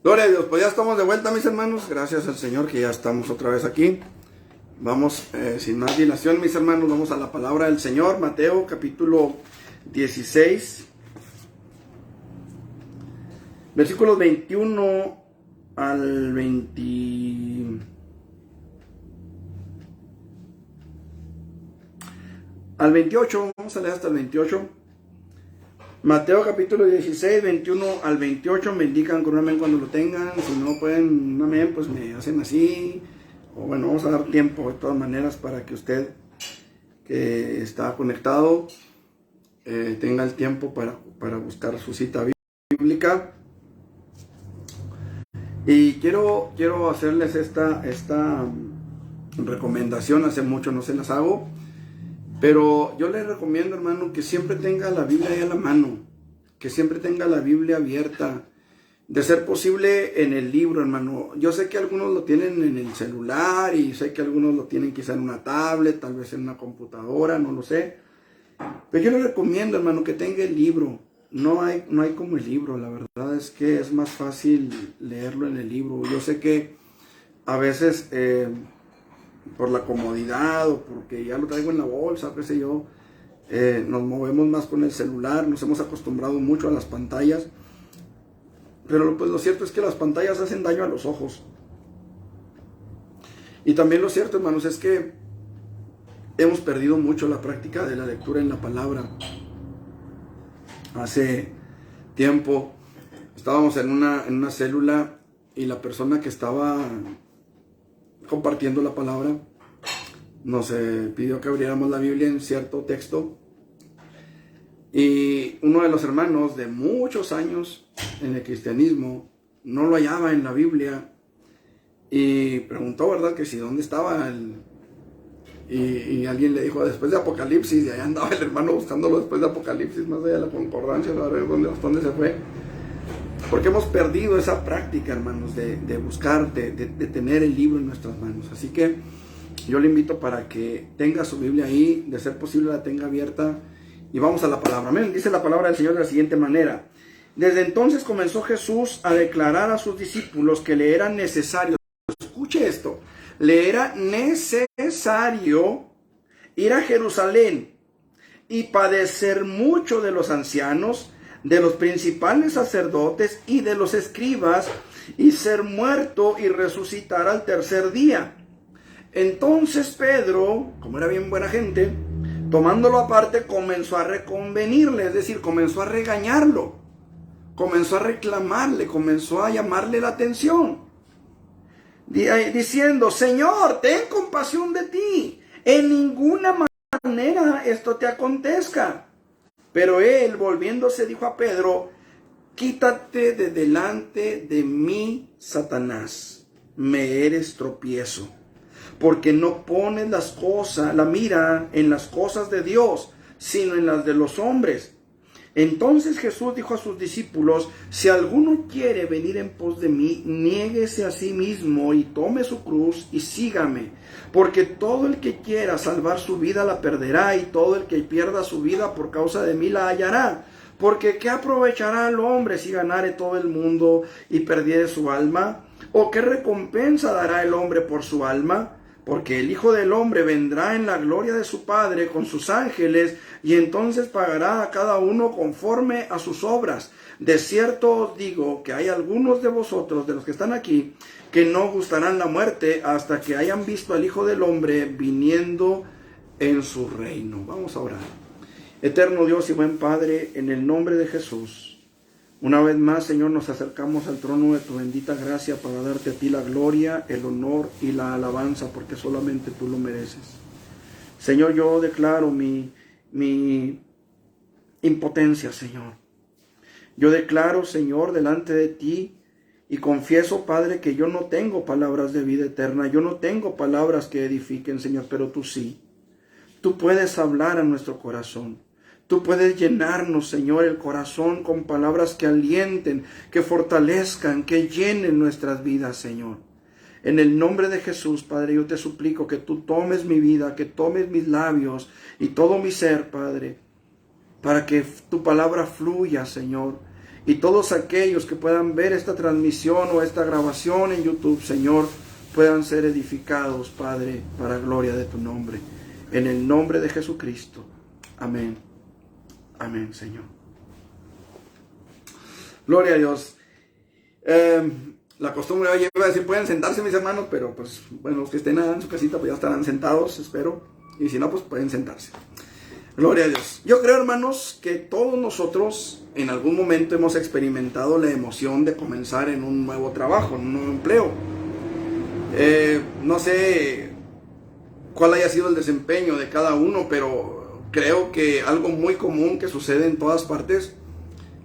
Gloria a Dios, pues ya estamos de vuelta, mis hermanos. Gracias al Señor que ya estamos otra vez aquí. Vamos, sin más dilación, mis hermanos, vamos a la palabra del Señor. Mateo capítulo 16, versículos 21 al 20, al 28. Vamos a leer hasta el 28. Mateo capítulo 16, 21 al 28. Me indican con un amén cuando lo tengan. Si no pueden un amén, pues me hacen así. O bueno, vamos a dar tiempo de todas maneras para que usted que está conectado tenga el tiempo para buscar su cita bíblica. Y quiero hacerles esta recomendación. Hace mucho no se las hago. Pero yo les recomiendo, hermano, que siempre tenga la Biblia ahí a la mano, que siempre tenga la Biblia abierta, de ser posible en el libro, hermano. Yo sé que algunos lo tienen en el celular y sé que algunos lo tienen quizá en una tablet, tal vez en una computadora, no lo sé. Pero yo les recomiendo, hermano, que tenga el libro. No hay como el libro, la verdad es que es más fácil leerlo en el libro. Yo sé que a veces por la comodidad o porque ya lo traigo en la bolsa, qué sé yo, nos movemos más con el celular, nos hemos acostumbrado mucho a las pantallas, pero pues lo cierto es que las pantallas hacen daño a los ojos. Y también lo cierto, hermanos, es que hemos perdido mucho la práctica de la lectura en la palabra. Hace tiempo estábamos en una célula y la persona que estaba compartiendo la palabra nos pidió que abriéramos la Biblia en cierto texto, y uno de los hermanos de muchos años en el cristianismo no lo hallaba en la Biblia y preguntó, ¿verdad?, que si dónde estaba y alguien le dijo después de Apocalipsis, y allá andaba el hermano buscándolo después de Apocalipsis, más allá de la concordancia, a ver dónde se fue. Porque hemos perdido esa práctica, hermanos, de buscar, de tener el libro en nuestras manos. Así que yo le invito para que tenga su Biblia ahí, de ser posible la tenga abierta. Y vamos a la palabra. Amén. Dice la palabra del Señor de la siguiente manera. Desde entonces comenzó Jesús a declarar a sus discípulos que le era necesario, escuche esto, le era necesario ir a Jerusalén y padecer mucho de los ancianos, de los principales sacerdotes y de los escribas, y ser muerto y resucitar al tercer día. Entonces Pedro, como era bien buena gente, tomándolo aparte, comenzó a reconvenirle, es decir, comenzó a regañarlo, comenzó a reclamarle, comenzó a llamarle la atención, diciendo: Señor, ten compasión de ti, en ninguna manera esto te acontezca. Pero él, volviéndose, dijo a Pedro: quítate de delante de mí, Satanás, me eres tropiezo, porque no pones la mira en las cosas de Dios, sino en las de los hombres. Entonces Jesús dijo a sus discípulos: si alguno quiere venir en pos de mí, niéguese a sí mismo y tome su cruz y sígame. Porque todo el que quiera salvar su vida la perderá, y todo el que pierda su vida por causa de mí la hallará. Porque ¿qué aprovechará al hombre si ganare todo el mundo y perdiere su alma? ¿O qué recompensa dará el hombre por su alma? Porque el Hijo del Hombre vendrá en la gloria de su Padre con sus ángeles, y entonces pagará a cada uno conforme a sus obras. De cierto os digo que hay algunos de vosotros, de los que están aquí, que no gustarán la muerte hasta que hayan visto al Hijo del Hombre viniendo en su reino. Vamos a orar. Eterno Dios y buen Padre, en el nombre de Jesús, una vez más, Señor, nos acercamos al trono de tu bendita gracia para darte a ti la gloria, el honor y la alabanza, porque solamente tú lo mereces. Señor, yo declaro mi impotencia, Señor. Yo declaro, Señor, delante de ti y confieso, Padre, que yo no tengo palabras de vida eterna, yo no tengo palabras que edifiquen, Señor, pero tú sí. Tú puedes hablar a nuestro corazón. Tú puedes llenarnos, Señor, el corazón con palabras que alienten, que fortalezcan, que llenen nuestras vidas, Señor. En el nombre de Jesús, Padre, yo te suplico que tú tomes mi vida, que tomes mis labios y todo mi ser, Padre, para que tu palabra fluya, Señor, Y todos aquellos que puedan ver esta transmisión o esta grabación en YouTube, Señor, puedan ser edificados, Padre, para gloria de tu nombre. En el nombre de Jesucristo. Amén. Amén, Señor. Gloria a Dios. La costumbre, oye, iba a decir, pueden sentarse mis hermanos, pero pues, bueno, los que estén en su casita, pues ya estarán sentados, espero. Y si no, pues pueden sentarse. Gloria a Dios. Yo creo, hermanos, que todos nosotros en algún momento hemos experimentado la emoción de comenzar en un nuevo trabajo, en un nuevo empleo. No sé cuál haya sido el desempeño de cada uno, pero creo que algo muy común que sucede en todas partes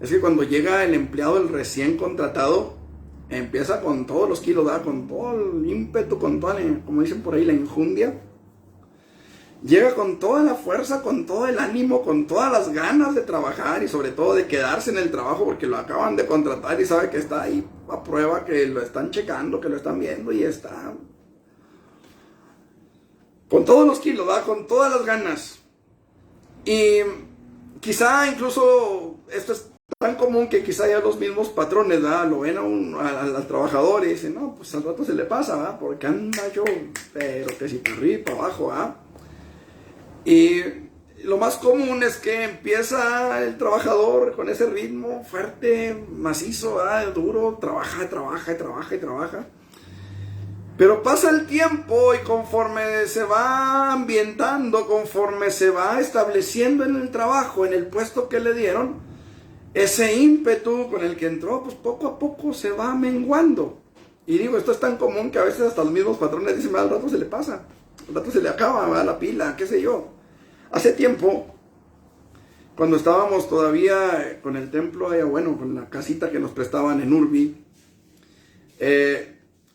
es que cuando llega el empleado, el recién contratado, empieza con todos los kilos, ¿verdad? Con todo el ímpetu, con toda, como dicen por ahí, la enjundia. Llega con toda la fuerza, con todo el ánimo, con todas las ganas de trabajar y sobre todo de quedarse en el trabajo porque lo acaban de contratar y sabe que está ahí a prueba, que lo están checando, que lo están viendo y está con todos los kilos, ¿verdad? Con todas las ganas. Y quizá incluso esto es tan común que quizá ya los mismos patrones, ¿verdad? Lo ven al trabajador y dicen, no, pues al rato se le pasa, ¿verdad? Porque anda yo, pero que si para arriba y para abajo, ¿verdad? Y lo más común es que empieza el trabajador con ese ritmo fuerte, macizo, duro, trabaja. Pero pasa el tiempo y conforme se va ambientando, conforme se va estableciendo en el trabajo, en el puesto que le dieron, ese ímpetu con el que entró, pues poco a poco se va menguando. Y digo, esto es tan común que a veces hasta los mismos patrones dicen, al rato se le pasa. Al rato se le acaba, ¿verdad? La pila, qué sé yo. Hace tiempo, cuando estábamos todavía con el templo, bueno, con la casita que nos prestaban en Urbi,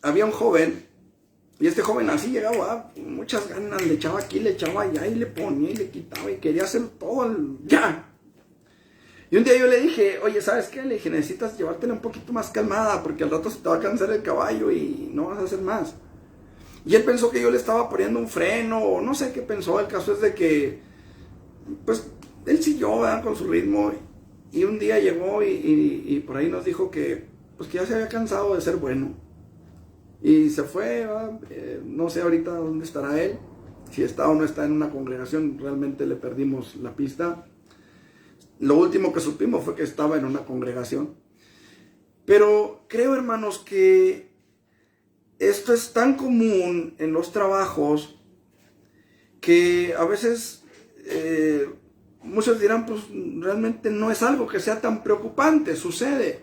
había un joven, y este joven así llegaba, con muchas ganas, le echaba aquí, le echaba allá, y le ponía, y le quitaba, y quería hacer todo ya. Y un día yo le dije, oye, ¿sabes qué? Le dije, necesitas llevártela un poquito más calmada, porque al rato se te va a cansar el caballo y no vas a hacer más. Y él pensó que yo le estaba poniendo un freno, o no sé qué pensó. El caso es de que, pues, él siguió, ¿verdad? Con su ritmo. Y un día llegó y por ahí nos dijo que, pues, que ya se había cansado de ser bueno. Y se fue, no sé ahorita dónde estará él. Si está o no está en una congregación, realmente le perdimos la pista. Lo último que supimos fue que estaba en una congregación. Pero creo, hermanos, que esto es tan común en los trabajos que a veces muchos dirán, pues realmente no es algo que sea tan preocupante, sucede.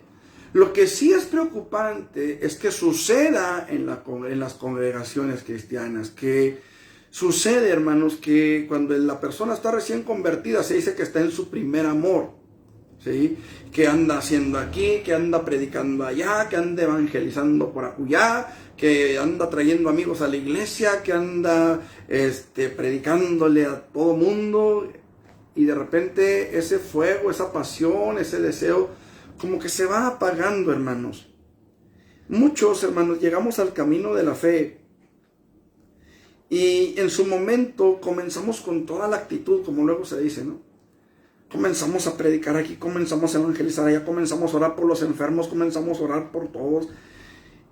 Lo que sí es preocupante es que suceda en las congregaciones cristianas, que sucede, hermanos, que cuando la persona está recién convertida se dice que está en su primer amor, ¿sí? Que anda haciendo aquí, que anda predicando allá, que anda evangelizando por acullá, que anda trayendo amigos a la iglesia, que anda predicándole a todo mundo, y de repente ese fuego, esa pasión, ese deseo, como que se va apagando, hermanos. Muchos, hermanos, llegamos al camino de la fe y en su momento comenzamos con toda la actitud, como luego se dice, ¿no? Comenzamos a predicar aquí, comenzamos a evangelizar allá, comenzamos a orar por los enfermos, comenzamos a orar por todos.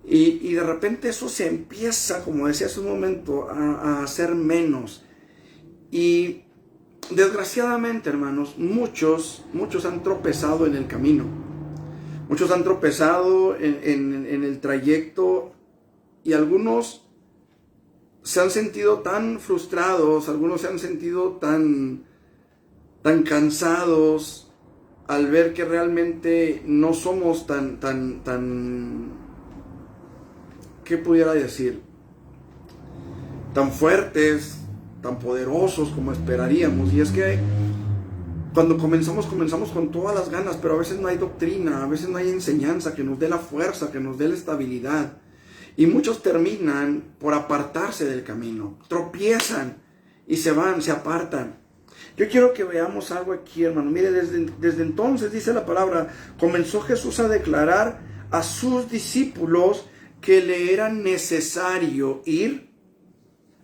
Y de repente eso se empieza, como decía hace un momento, a hacer menos. Y desgraciadamente, hermanos, muchos han tropezado en el camino. Muchos han tropezado en el trayecto y algunos se han sentido tan frustrados, algunos se han sentido tan cansados al ver que realmente no somos tan, ¿qué pudiera decir? Tan fuertes, tan poderosos como esperaríamos. Y es que cuando comenzamos con todas las ganas, pero a veces no hay doctrina, a veces no hay enseñanza que nos dé la fuerza, que nos dé la estabilidad. Y muchos terminan por apartarse del camino, tropiezan y se van, se apartan. Yo quiero que veamos algo aquí, hermano. Mire, desde entonces, dice la palabra, comenzó Jesús a declarar a sus discípulos que le era necesario ir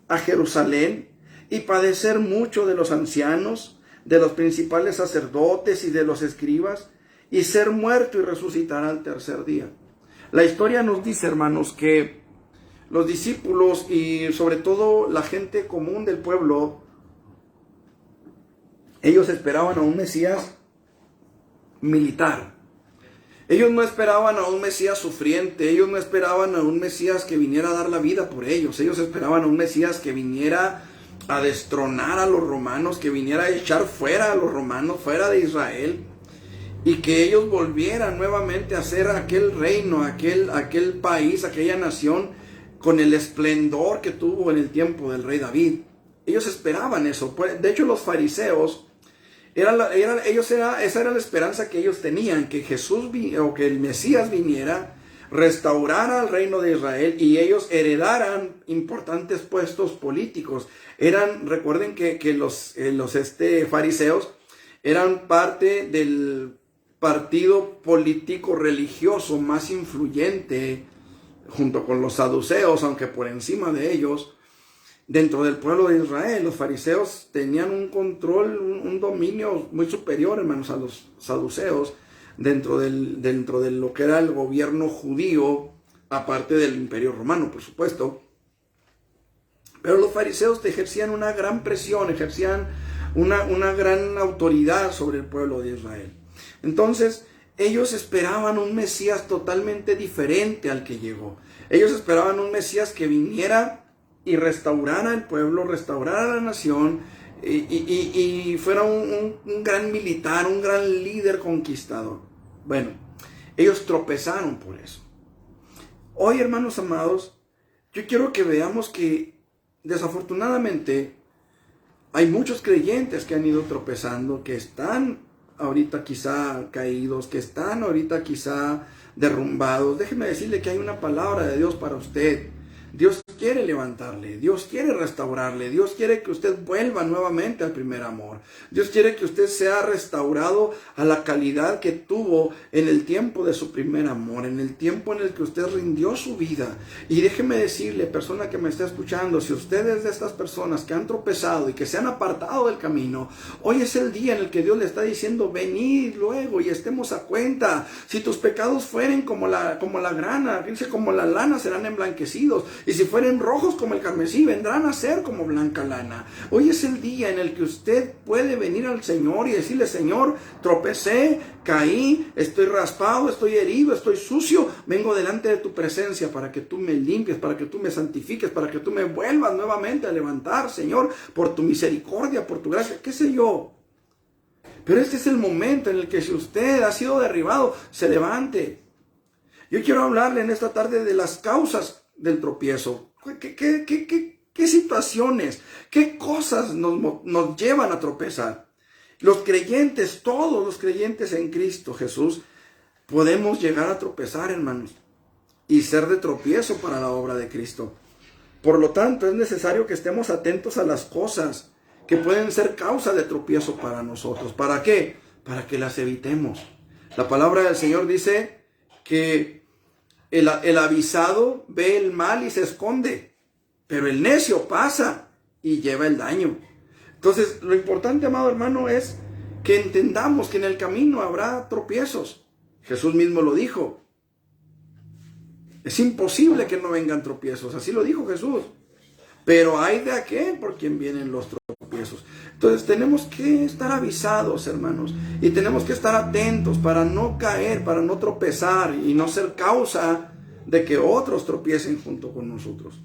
a Jerusalén y padecer mucho de los ancianos, de los principales sacerdotes y de los escribas, y ser muerto y resucitar al tercer día. La historia nos dice, hermanos, que los discípulos y sobre todo la gente común del pueblo, ellos esperaban a un Mesías militar. Ellos no esperaban a un Mesías sufriente, ellos no esperaban a un Mesías que viniera a dar la vida por ellos, ellos esperaban a un Mesías que viniera a destronar a los romanos, que viniera a echar fuera a los romanos, fuera de Israel, y que ellos volvieran nuevamente a ser aquel reino, aquel país, aquella nación, con el esplendor que tuvo en el tiempo del rey David. Ellos esperaban eso. De hecho, los fariseos, esa era la esperanza que ellos tenían, que o que el Mesías viniera, restaurara el reino de Israel y ellos heredaran importantes puestos políticos. Recuerden que los fariseos eran parte del partido político religioso más influyente junto con los saduceos, aunque por encima de ellos, dentro del pueblo de Israel, los fariseos tenían un control, un dominio muy superior, hermanos, a los saduceos, dentro de lo que era el gobierno judío, aparte del imperio romano, por supuesto. Pero los fariseos ejercían una gran presión, ejercían una gran autoridad sobre el pueblo de Israel. Entonces, ellos esperaban un Mesías totalmente diferente al que llegó. Ellos esperaban un Mesías que viniera y restaurara el pueblo, restaurara la nación y fuera un gran militar, un gran líder conquistador. Bueno, ellos tropezaron por eso. Hoy, hermanos amados, yo quiero que veamos que desafortunadamente hay muchos creyentes que han ido tropezando, que están ahorita quizá caídos, que están ahorita quizá derrumbados. Déjeme decirle que hay una palabra de Dios para usted. Dios quiere levantarle, Dios quiere restaurarle, Dios quiere que usted vuelva nuevamente al primer amor. Dios quiere que usted sea restaurado a la calidad que tuvo en el tiempo de su primer amor, en el tiempo en el que usted rindió su vida. Y déjeme decirle, persona que me está escuchando, si usted es de estas personas que han tropezado y que se han apartado del camino, hoy es el día en el que Dios le está diciendo, venid luego y estemos a cuenta. Si tus pecados fueren como la grana, dice, como la lana serán emblanquecidos. Y si fueren rojos como el carmesí, vendrán a ser como blanca lana. Hoy es el día en el que usted puede venir al Señor y decirle, Señor, tropecé, caí, estoy raspado, estoy herido, estoy sucio. Vengo delante de tu presencia para que tú me limpies, para que tú me santifiques, para que tú me vuelvas nuevamente a levantar, Señor, por tu misericordia, por tu gracia, qué sé yo. Pero este es el momento en el que si usted ha sido derribado, se levante. Yo quiero hablarle en esta tarde de las causas del tropiezo. ¿Qué situaciones, qué cosas nos llevan a tropezar? Los creyentes, todos los creyentes en Cristo Jesús, podemos llegar a tropezar, hermanos, y ser de tropiezo para la obra de Cristo. Por lo tanto, es necesario que estemos atentos a las cosas que pueden ser causa de tropiezo para nosotros. ¿Para qué? Para que las evitemos. La palabra del Señor dice que el avisado ve el mal y se esconde, pero el necio pasa y lleva el daño. Entonces, lo importante, amado hermano, es que entendamos que en el camino habrá tropiezos. Jesús mismo lo dijo. Es imposible que no vengan tropiezos, así lo dijo Jesús. Pero hay de aquel por quien vienen los tropiezos. Entonces tenemos que estar avisados, hermanos, y tenemos que estar atentos para no caer, para no tropezar y no ser causa de que otros tropiecen junto con nosotros.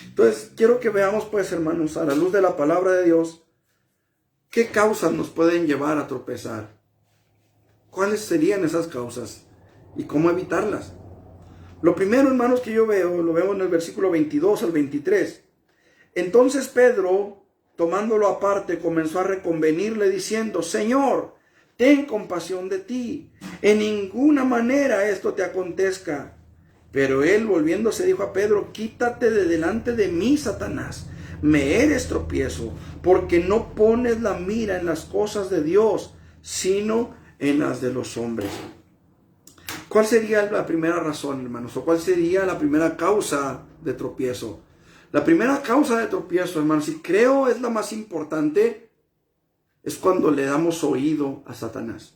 Entonces quiero que veamos, pues, hermanos, a la luz de la palabra de Dios, qué causas nos pueden llevar a tropezar. ¿Cuáles serían esas causas y cómo evitarlas? Lo primero, hermanos, que yo veo, lo veo en el versículo 22 al 23. Entonces Pedro, tomándolo aparte, comenzó a reconvenirle diciendo, Señor, ten compasión de ti, en ninguna manera esto te acontezca. Pero él, volviéndose, dijo a Pedro, quítate de delante de mí, Satanás, me eres tropiezo, porque no pones la mira en las cosas de Dios, sino en las de los hombres. ¿Cuál sería la primera razón, hermanos? ¿O cuál sería la primera causa de tropiezo? La primera causa de tropiezo, hermanos, y creo es la más importante, es cuando le damos oído a Satanás.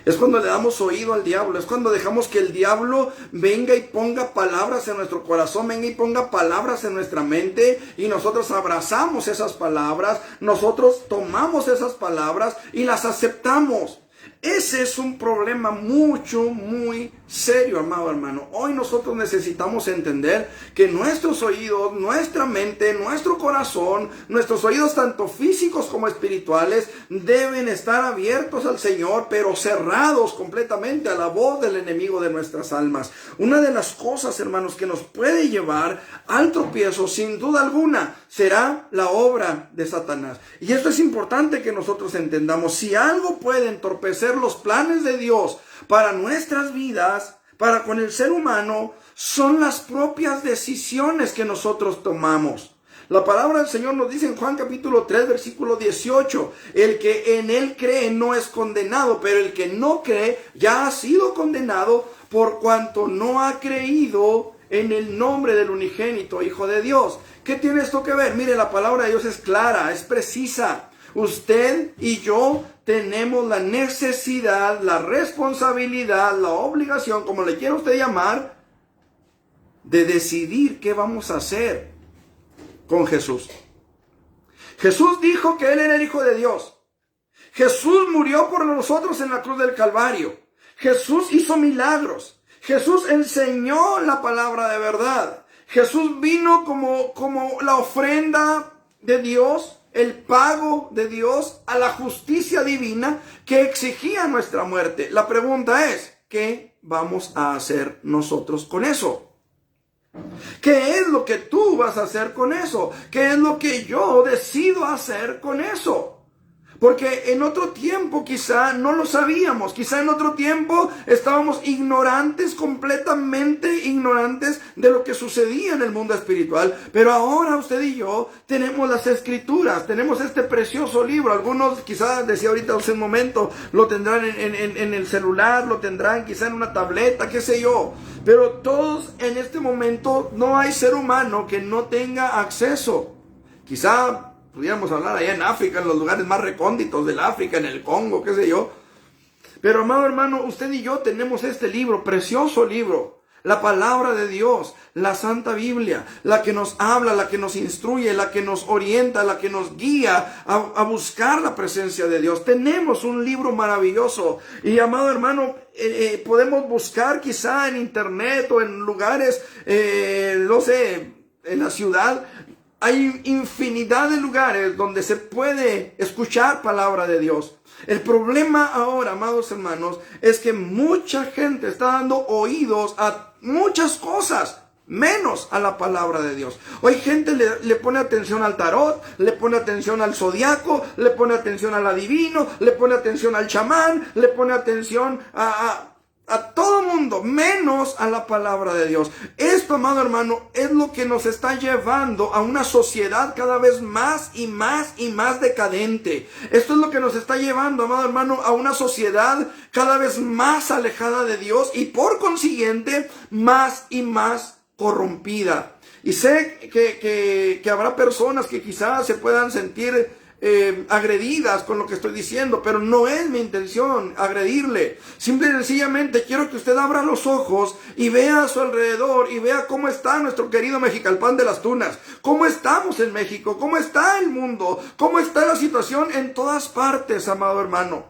Es cuando le damos oído al diablo, es cuando dejamos que el diablo venga y ponga palabras en nuestro corazón, venga y ponga palabras en nuestra mente, y nosotros abrazamos esas palabras, nosotros tomamos esas palabras y las aceptamos. Ese es un problema muy serio, amado hermano. Hoy nosotros necesitamos entender que nuestros oídos, nuestra mente, nuestro corazón, nuestros oídos tanto físicos como espirituales deben estar abiertos al Señor, pero cerrados completamente a la voz del enemigo de nuestras almas. Una de las cosas, hermanos, que nos puede llevar al tropiezo, sin duda alguna, será la obra de Satanás. Y esto es importante que nosotros entendamos. Si algo puede entorpecer los planes de Dios para nuestras vidas, para con el ser humano, son las propias decisiones que nosotros tomamos. La palabra del Señor nos dice en Juan capítulo 3, versículo 18, el que en él cree no es condenado, pero el que no cree ya ha sido condenado por cuanto no ha creído en el nombre del unigénito Hijo de Dios. ¿Qué tiene esto que ver? Mire, la palabra de Dios es clara, es precisa. Usted y yo tenemos la necesidad, la responsabilidad, la obligación, como le quiera usted llamar, de decidir qué vamos a hacer con Jesús. Jesús dijo que Él era el Hijo de Dios. Jesús murió por nosotros en la cruz del Calvario. Jesús hizo milagros. Jesús enseñó la palabra de verdad. Jesús vino como la ofrenda de Dios, el pago de Dios a la justicia divina que exigía nuestra muerte. La pregunta es, ¿qué vamos a hacer nosotros con eso? ¿Qué es lo que tú vas a hacer con eso? ¿Qué es lo que yo decido hacer con eso? Porque en otro tiempo quizá no lo sabíamos, quizá en otro tiempo estábamos ignorantes, completamente ignorantes de lo que sucedía en el mundo espiritual. Pero ahora usted y yo tenemos las Escrituras, tenemos este precioso libro. Algunos quizá, decía ahorita hace un momento, lo tendrán en el celular, lo tendrán quizá en una tableta, qué sé yo. Pero todos en este momento no hay ser humano que no tenga acceso. Quizá pudiéramos hablar allá en África, en los lugares más recónditos del África, en el Congo, qué sé yo. Pero amado hermano, usted y yo tenemos este libro, precioso libro, la palabra de Dios, la Santa Biblia, la que nos habla, la que nos instruye, la que nos orienta, la que nos guía a buscar la presencia de Dios. Tenemos un libro maravilloso. Y amado hermano, podemos buscar quizá en internet o en lugares, no sé, en la ciudad. Hay infinidad de lugares donde se puede escuchar palabra de Dios. El problema ahora, amados hermanos, es que mucha gente está dando oídos a muchas cosas, menos a la palabra de Dios. Hoy gente le pone atención al tarot, le pone atención al zodiaco, le pone atención al adivino, le pone atención al chamán, le pone atención a todo mundo, menos a la palabra de Dios. Esto, amado hermano, es lo que nos está llevando a una sociedad cada vez más y más decadente. Esto es lo que nos está llevando, amado hermano, a una sociedad cada vez más alejada de Dios y por consiguiente más y más corrompida. Y sé que habrá personas que quizás se puedan sentir agredidas con lo que estoy diciendo, pero no es mi intención agredirle. Simple y sencillamente quiero que usted abra los ojos y vea a su alrededor y vea cómo está nuestro querido Mexicalpan de las Tunas, cómo estamos en México, cómo está el mundo, cómo está la situación en todas partes, amado hermano.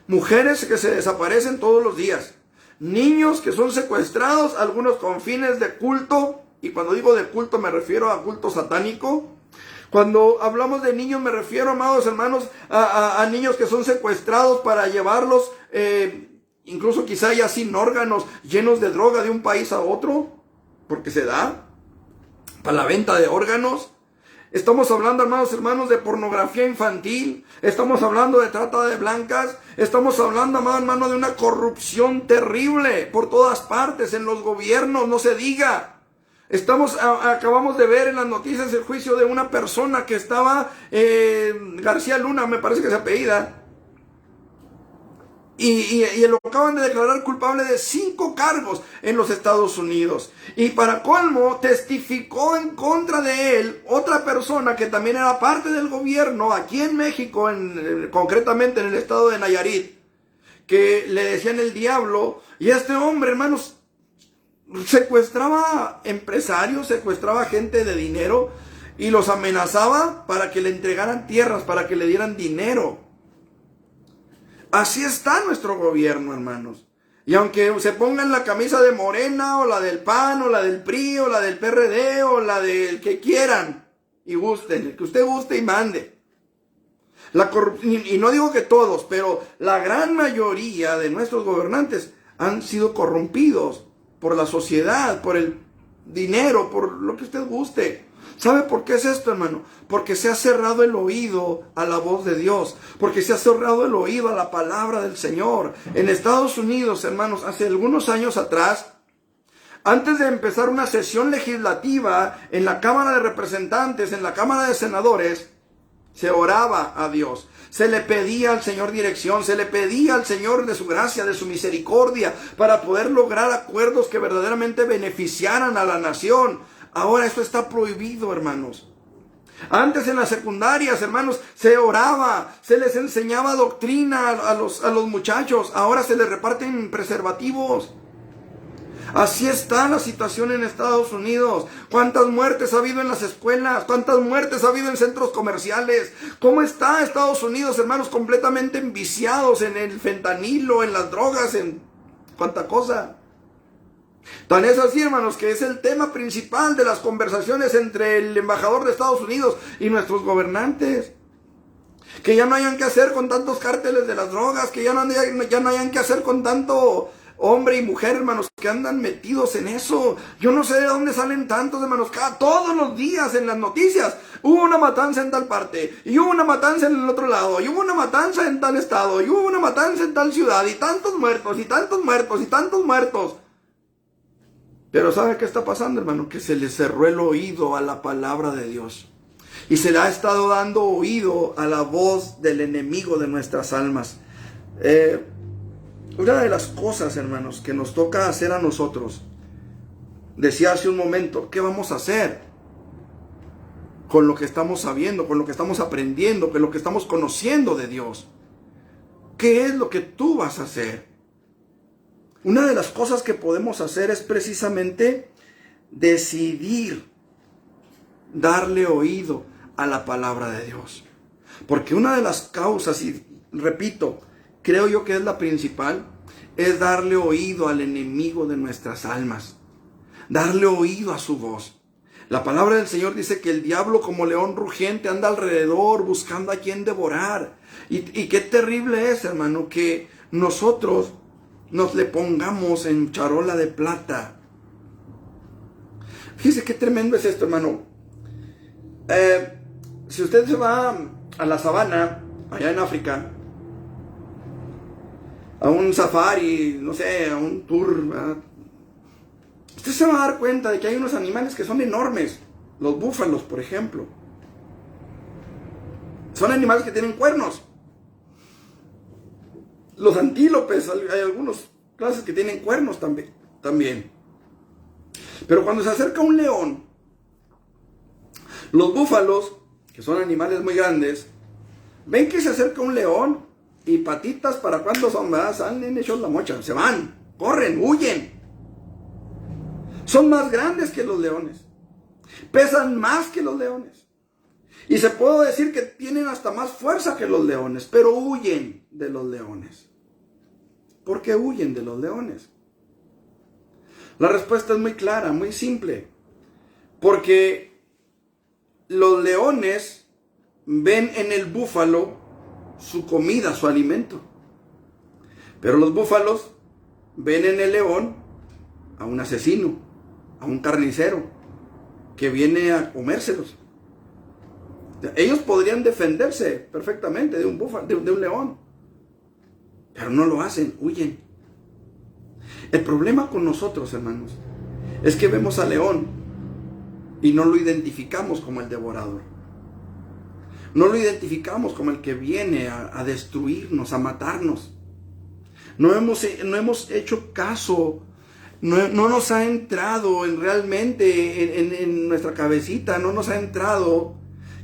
Mujeres que se desaparecen todos los días, niños que son secuestrados, algunos con fines de culto, y cuando digo de culto me refiero a culto satánico. Cuando hablamos de niños me refiero, amados hermanos, a niños que son secuestrados para llevarlos, incluso quizá ya sin órganos, llenos de droga de un país a otro, porque se da, para la venta de órganos. Estamos hablando, amados hermanos, de pornografía infantil, estamos hablando de trata de blancas, estamos hablando, amado hermano, de una corrupción terrible por todas partes, en los gobiernos, no se diga. Acabamos de ver en las noticias el juicio de una persona que estaba, García Luna, me parece que se apellida, y lo acaban de declarar culpable de 5 cargos en los Estados Unidos. Y para colmo, testificó en contra de él otra persona que también era parte del gobierno aquí en México, concretamente en el estado de Nayarit, que le decían el diablo. Y este hombre, hermanos, secuestraba empresarios, secuestraba gente de dinero y los amenazaba para que le entregaran tierras, para que le dieran dinero. Así está nuestro gobierno, hermanos. Y aunque se pongan la camisa de Morena, o la del PAN, o la del PRI, o la del PRD, o la del que quieran, y gusten, el que usted guste y mande. Y no digo que todos, pero la gran mayoría de nuestros gobernantes han sido corrompidos por la sociedad, por el dinero, por lo que usted guste. ¿Sabe por qué es esto, hermano? Porque se ha cerrado el oído a la voz de Dios, porque se ha cerrado el oído a la palabra del Señor. En Estados Unidos, hermanos, hace algunos años atrás, antes de empezar una sesión legislativa en la Cámara de Representantes, en la Cámara de Senadores, se oraba a Dios, se le pedía al Señor dirección, se le pedía al Señor de su gracia, de su misericordia, para poder lograr acuerdos que verdaderamente beneficiaran a la nación. Ahora esto está prohibido, hermanos. Antes en las secundarias, hermanos, se oraba, se les enseñaba doctrina a los muchachos. Ahora se les reparten preservativos. Así está la situación en Estados Unidos. ¿Cuántas muertes ha habido en las escuelas? ¿Cuántas muertes ha habido en centros comerciales? ¿Cómo está Estados Unidos, hermanos? Completamente enviciados en el fentanilo, en las drogas, en cuánta cosa. Tan es así, hermanos, que es el tema principal de las conversaciones entre el embajador de Estados Unidos y nuestros gobernantes. Que ya no hayan que hacer con tantos cárteles de las drogas, que ya no hayan que hacer con tanto hombre y mujer, hermanos, que andan metidos en eso. Yo no sé de dónde salen tantos, hermanos. Todos los días en las noticias hubo una matanza en tal parte, y hubo una matanza en el otro lado, y hubo una matanza en tal estado, y hubo una matanza en tal ciudad, y tantos muertos, y tantos muertos, y tantos muertos. Pero ¿sabe qué está pasando, hermano? Que se le cerró el oído a la palabra de Dios. Y se le ha estado dando oído a la voz del enemigo de nuestras almas. Una de las cosas, hermanos, que nos toca hacer a nosotros, decía hace un momento, ¿qué vamos a hacer con lo que estamos sabiendo, con lo que estamos aprendiendo, con lo que estamos conociendo de Dios? ¿Qué es lo que tú vas a hacer? Una de las cosas que podemos hacer es precisamente decidir darle oído a la palabra de Dios. Porque una de las causas, y repito, creo yo que es la principal, es darle oído al enemigo de nuestras almas. Darle oído a su voz. La palabra del Señor dice que el diablo, como león rugiente, anda alrededor buscando a quien devorar. Y qué terrible es, hermano, que nosotros nos le pongamos en charola de plata. Fíjese qué tremendo es esto, hermano. Si usted se va a la sabana, allá en África, a un safari, no sé, a un tour, ¿verdad? Usted se va a dar cuenta de que hay unos animales que son enormes. Los búfalos, por ejemplo. Son animales que tienen cuernos. Los antílopes, hay algunas clases que tienen cuernos también. Pero cuando se acerca un león, los búfalos, que son animales muy grandes, ven que se acerca un león y patitas, ¿para cuándo son? ¿Verdad? Salen hechos la mocha, se van, corren, huyen. Son más grandes que los leones, pesan más que los leones. Y se puede decir que tienen hasta más fuerza que los leones, pero huyen de los leones. ¿Por qué huyen de los leones? La respuesta es muy clara, muy simple. Porque los leones ven en el búfalo su comida, su alimento. Pero los búfalos ven en el león a un asesino, a un carnicero, que viene a comérselos. Ellos podrían defenderse perfectamente de un búfalo, de un león, pero no lo hacen, huyen. El problema con nosotros, hermanos, es que vemos al león y no lo identificamos como el devorador. No lo identificamos como el que viene a destruirnos, a matarnos. No hemos hecho caso. No nos ha entrado realmente en nuestra cabecita, no nos ha entrado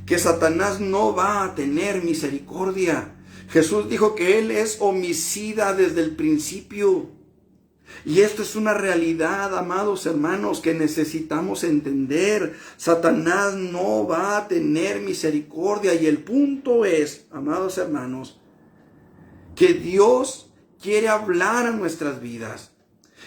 que Satanás no va a tener misericordia, Jesús dijo que Él es homicida desde el principio. Y esto es una realidad, amados hermanos, que necesitamos entender. Satanás no va a tener misericordia. Y el punto es, amados hermanos, que Dios quiere hablar a nuestras vidas.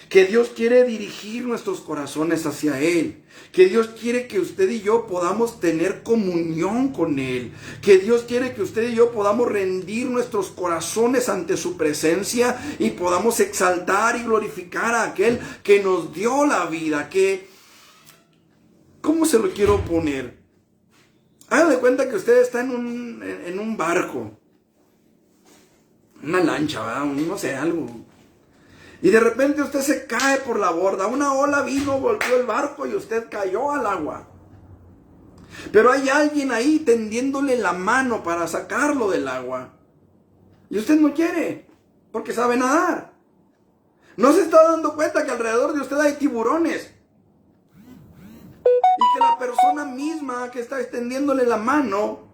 Que Dios quiere dirigir nuestros corazones hacia Él. Que Dios quiere que usted y yo podamos tener comunión con Él. Que Dios quiere que usted y yo podamos rendir nuestros corazones ante su presencia y podamos exaltar y glorificar a aquel que nos dio la vida. ¿Cómo se lo quiero poner? Haga de cuenta que usted está en un barco. Una lancha, ¿verdad? No sé, algo. Y de repente usted se cae por la borda. Una ola vino, golpeó el barco y usted cayó al agua. Pero hay alguien ahí tendiéndole la mano para sacarlo del agua. Y usted no quiere, porque sabe nadar. No se está dando cuenta que alrededor de usted hay tiburones. Y que la persona misma que está extendiéndole la mano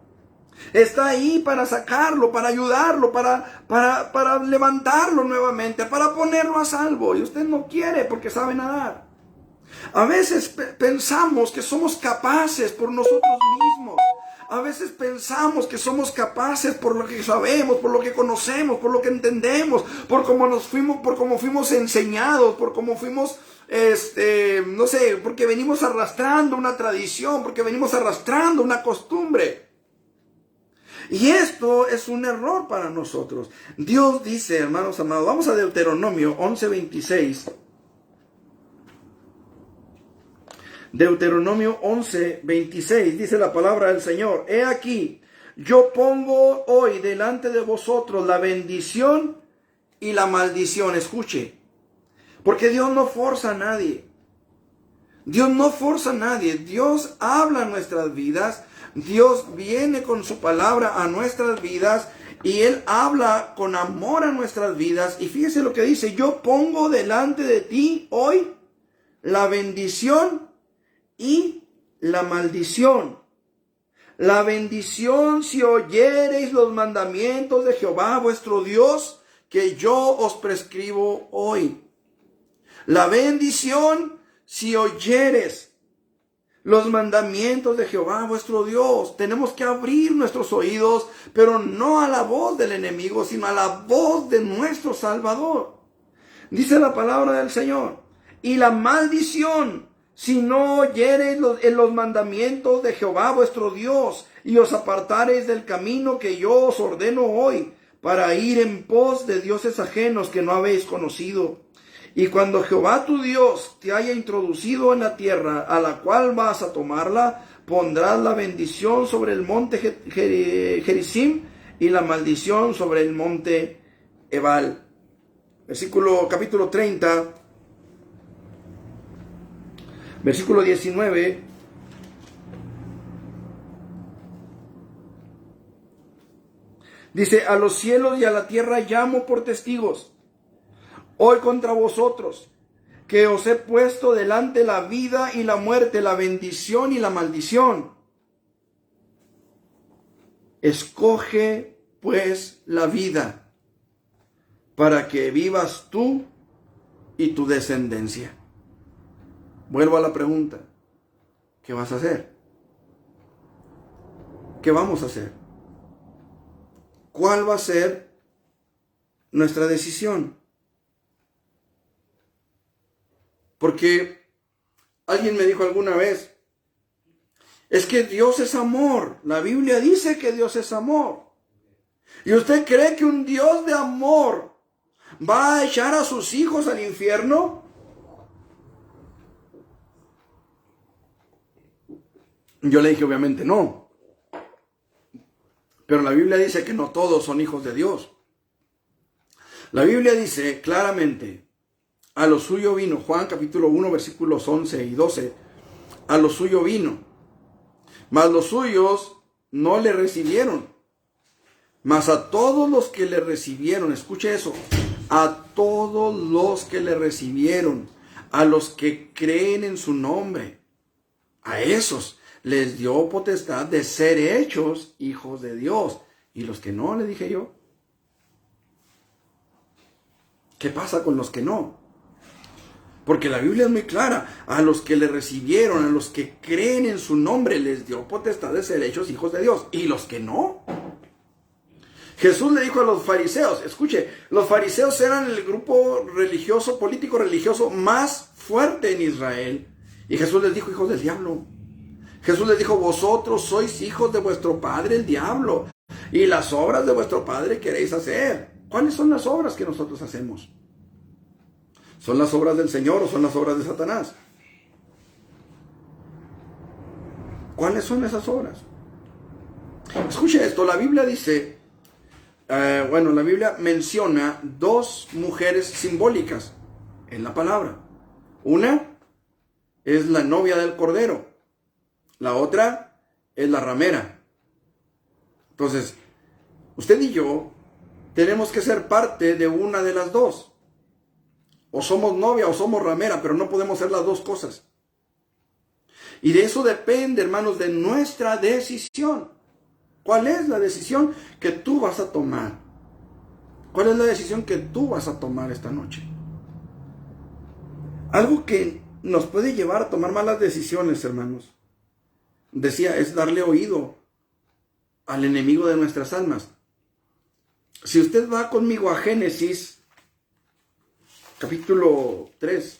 está ahí para sacarlo, para ayudarlo, para levantarlo nuevamente, para ponerlo a salvo. Y usted no quiere porque sabe nadar. A veces pensamos que somos capaces por nosotros mismos. A veces pensamos que somos capaces por lo que sabemos, por lo que conocemos, por lo que entendemos, por cómo fuimos enseñados, por cómo fuimos, no sé, porque venimos arrastrando una tradición, porque venimos arrastrando una costumbre. Y esto es un error para nosotros. Dios dice, hermanos amados, vamos a Deuteronomio 11:26. Deuteronomio 11:26 dice la palabra del Señor: He aquí, yo pongo hoy delante de vosotros la bendición y la maldición. Escuche, porque Dios no forza a nadie. Dios no forza a nadie. Dios habla en nuestras vidas. Dios viene con su palabra a nuestras vidas y Él habla con amor a nuestras vidas. Y fíjese lo que dice: yo pongo delante de ti hoy la bendición y la maldición. La bendición si oyereis los mandamientos de Jehová vuestro Dios, que yo os prescribo hoy. La bendición si oyeres los mandamientos de Jehová vuestro Dios. Tenemos que abrir nuestros oídos, pero no a la voz del enemigo, sino a la voz de nuestro Salvador. Dice la palabra del Señor: y la maldición, si no oyereis los mandamientos de Jehová vuestro Dios, y os apartareis del camino que yo os ordeno hoy, para ir en pos de dioses ajenos que no habéis conocido. Y cuando Jehová tu Dios te haya introducido en la tierra a la cual vas a tomarla, pondrás la bendición sobre el monte Gerizim y la maldición sobre el monte Ebal. Capítulo 30, versículo 19. Dice: a los cielos y a la tierra llamo por testigos hoy contra vosotros, que os he puesto delante la vida y la muerte, la bendición y la maldición. Escoge pues la vida, para que vivas tú y tu descendencia. Vuelvo a la pregunta: ¿qué vas a hacer? ¿Qué vamos a hacer? ¿Cuál va a ser nuestra decisión? Porque alguien me dijo alguna vez: es que Dios es amor. La Biblia dice que Dios es amor. ¿Y usted cree que un Dios de amor va a echar a sus hijos al infierno? Yo le dije, obviamente no. Pero la Biblia dice que no todos son hijos de Dios. La Biblia dice claramente: a lo suyo vino. Juan capítulo 1 versículos 11 y 12. A lo suyo vino, mas los suyos no le recibieron. Mas a todos los que le recibieron, escuche eso, a todos los que le recibieron, a los que creen en su nombre, a esos les dio potestad de ser hechos hijos de Dios. Y los que no, le dije yo, ¿Qué pasa con los que no? Porque la Biblia es muy clara. A los que le recibieron, a los que creen en su nombre, les dio potestad de ser hechos hijos de Dios. ¿Y los que no? Jesús le dijo a los fariseos, escuche, los fariseos eran el grupo religioso, político religioso más fuerte en Israel. Y Jesús les dijo, hijos del diablo. Jesús les dijo, vosotros sois hijos de vuestro padre el diablo. Y las obras de vuestro padre queréis hacer. ¿Cuáles son las obras que nosotros hacemos? ¿Son las obras del Señor o son las obras de Satanás? ¿Cuáles son esas obras? Escuche esto, la Biblia dice, la Biblia menciona dos mujeres simbólicas en la palabra. Una es la novia del Cordero, la otra es la ramera. Entonces, usted y yo tenemos que ser parte de una de las dos. O somos novia o somos ramera, pero no podemos ser las dos cosas. Y de eso depende, hermanos, de nuestra decisión. ¿Cuál es la decisión que tú vas a tomar? ¿Cuál es la decisión que tú vas a tomar esta noche? Algo que nos puede llevar a tomar malas decisiones, hermanos, decía, es darle oído al enemigo de nuestras almas. Si usted va conmigo a Génesis, capítulo 3.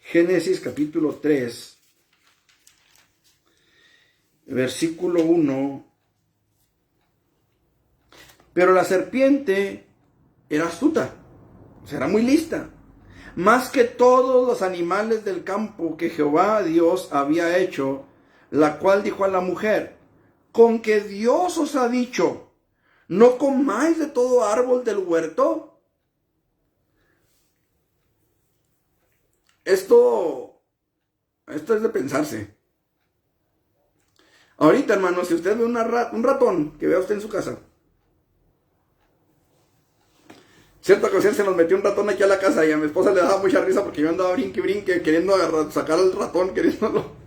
Génesis capítulo 3, versículo 1. Pero la serpiente era astuta, o sea, era muy lista, más que todos los animales del campo que Jehová Dios había hecho, la cual dijo a la mujer, con que Dios os ha dicho, ¿no comáis de todo árbol del huerto? Esto es de pensarse. Ahorita, hermano, si usted ve un ratón que vea usted en su casa, cierta ocasión se nos metió un ratón aquí a la casa y a mi esposa le daba mucha risa porque yo andaba brinque queriendo sacar al ratón, queriéndolo.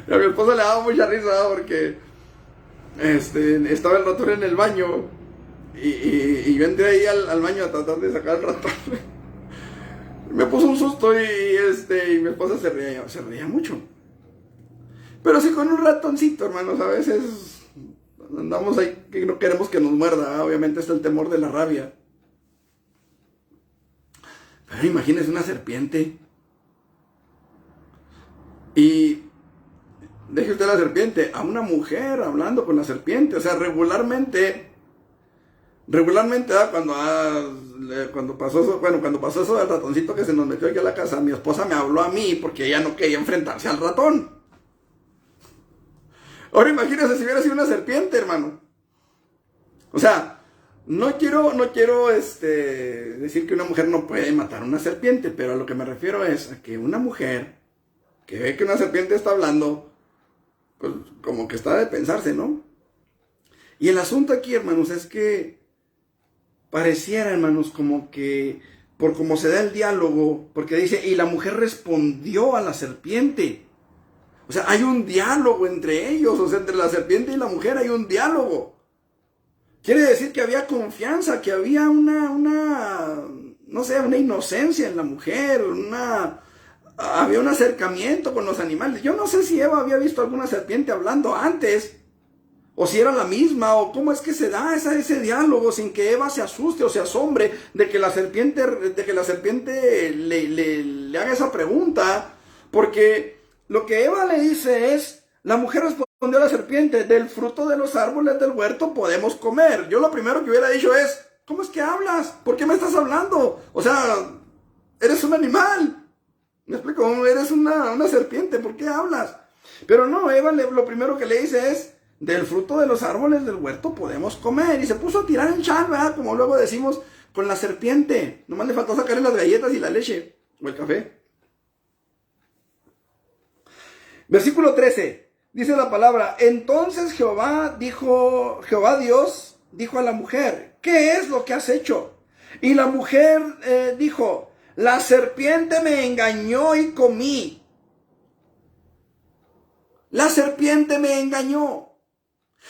Y a mi esposa le daba mucha risa porque estaba el ratón en el baño y yo entré ahí al baño a tratar de sacar el ratón. Me puso un susto y mi esposa se reía mucho. Pero sí con un ratoncito, hermanos, a veces andamos ahí que no queremos que nos muerda, obviamente está el temor de la rabia. Pero imagínese una serpiente. Y deje usted la serpiente, a una mujer hablando con la serpiente. O sea, regularmente, cuando pasó eso del ratoncito que se nos metió aquí a la casa, mi esposa me habló a mí porque ella no quería enfrentarse al ratón. Ahora imagínese si hubiera sido una serpiente, hermano. O sea, no quiero decir que una mujer no puede matar a una serpiente, pero a lo que me refiero es a que una mujer que ve que una serpiente está hablando, pues como que está de pensarse, ¿no? Y el asunto aquí, hermanos, es que pareciera, hermanos, como que por cómo se da el diálogo, porque dice, y la mujer respondió a la serpiente. O sea, hay un diálogo entre ellos, o sea, entre la serpiente y la mujer hay un diálogo. Quiere decir que había confianza, que había una inocencia en la mujer, había un acercamiento con los animales. Yo no sé si Eva había visto alguna serpiente hablando antes, o si era la misma, o cómo es que se da ese diálogo sin que Eva se asuste o se asombre de que la serpiente le haga esa pregunta, porque lo que Eva le dice es, la mujer respondió a la serpiente, del fruto de los árboles del huerto podemos comer. Yo lo primero que hubiera dicho es, ¿cómo es que hablas? ¿Por qué me estás hablando? O sea, eres un animal. ¿Me explico? Eres una serpiente, ¿por qué hablas? Pero no, Eva lo primero que le dice es, del fruto de los árboles del huerto podemos comer. Y se puso a tirar el chal, ¿verdad? Como luego decimos, con la serpiente. Nomás le faltó sacarle las galletas y la leche, o el café. Versículo 13, dice la palabra, entonces Jehová Dios dijo a la mujer, ¿qué es lo que has hecho? Y la mujer dijo, la serpiente me engañó y comí. La serpiente me engañó.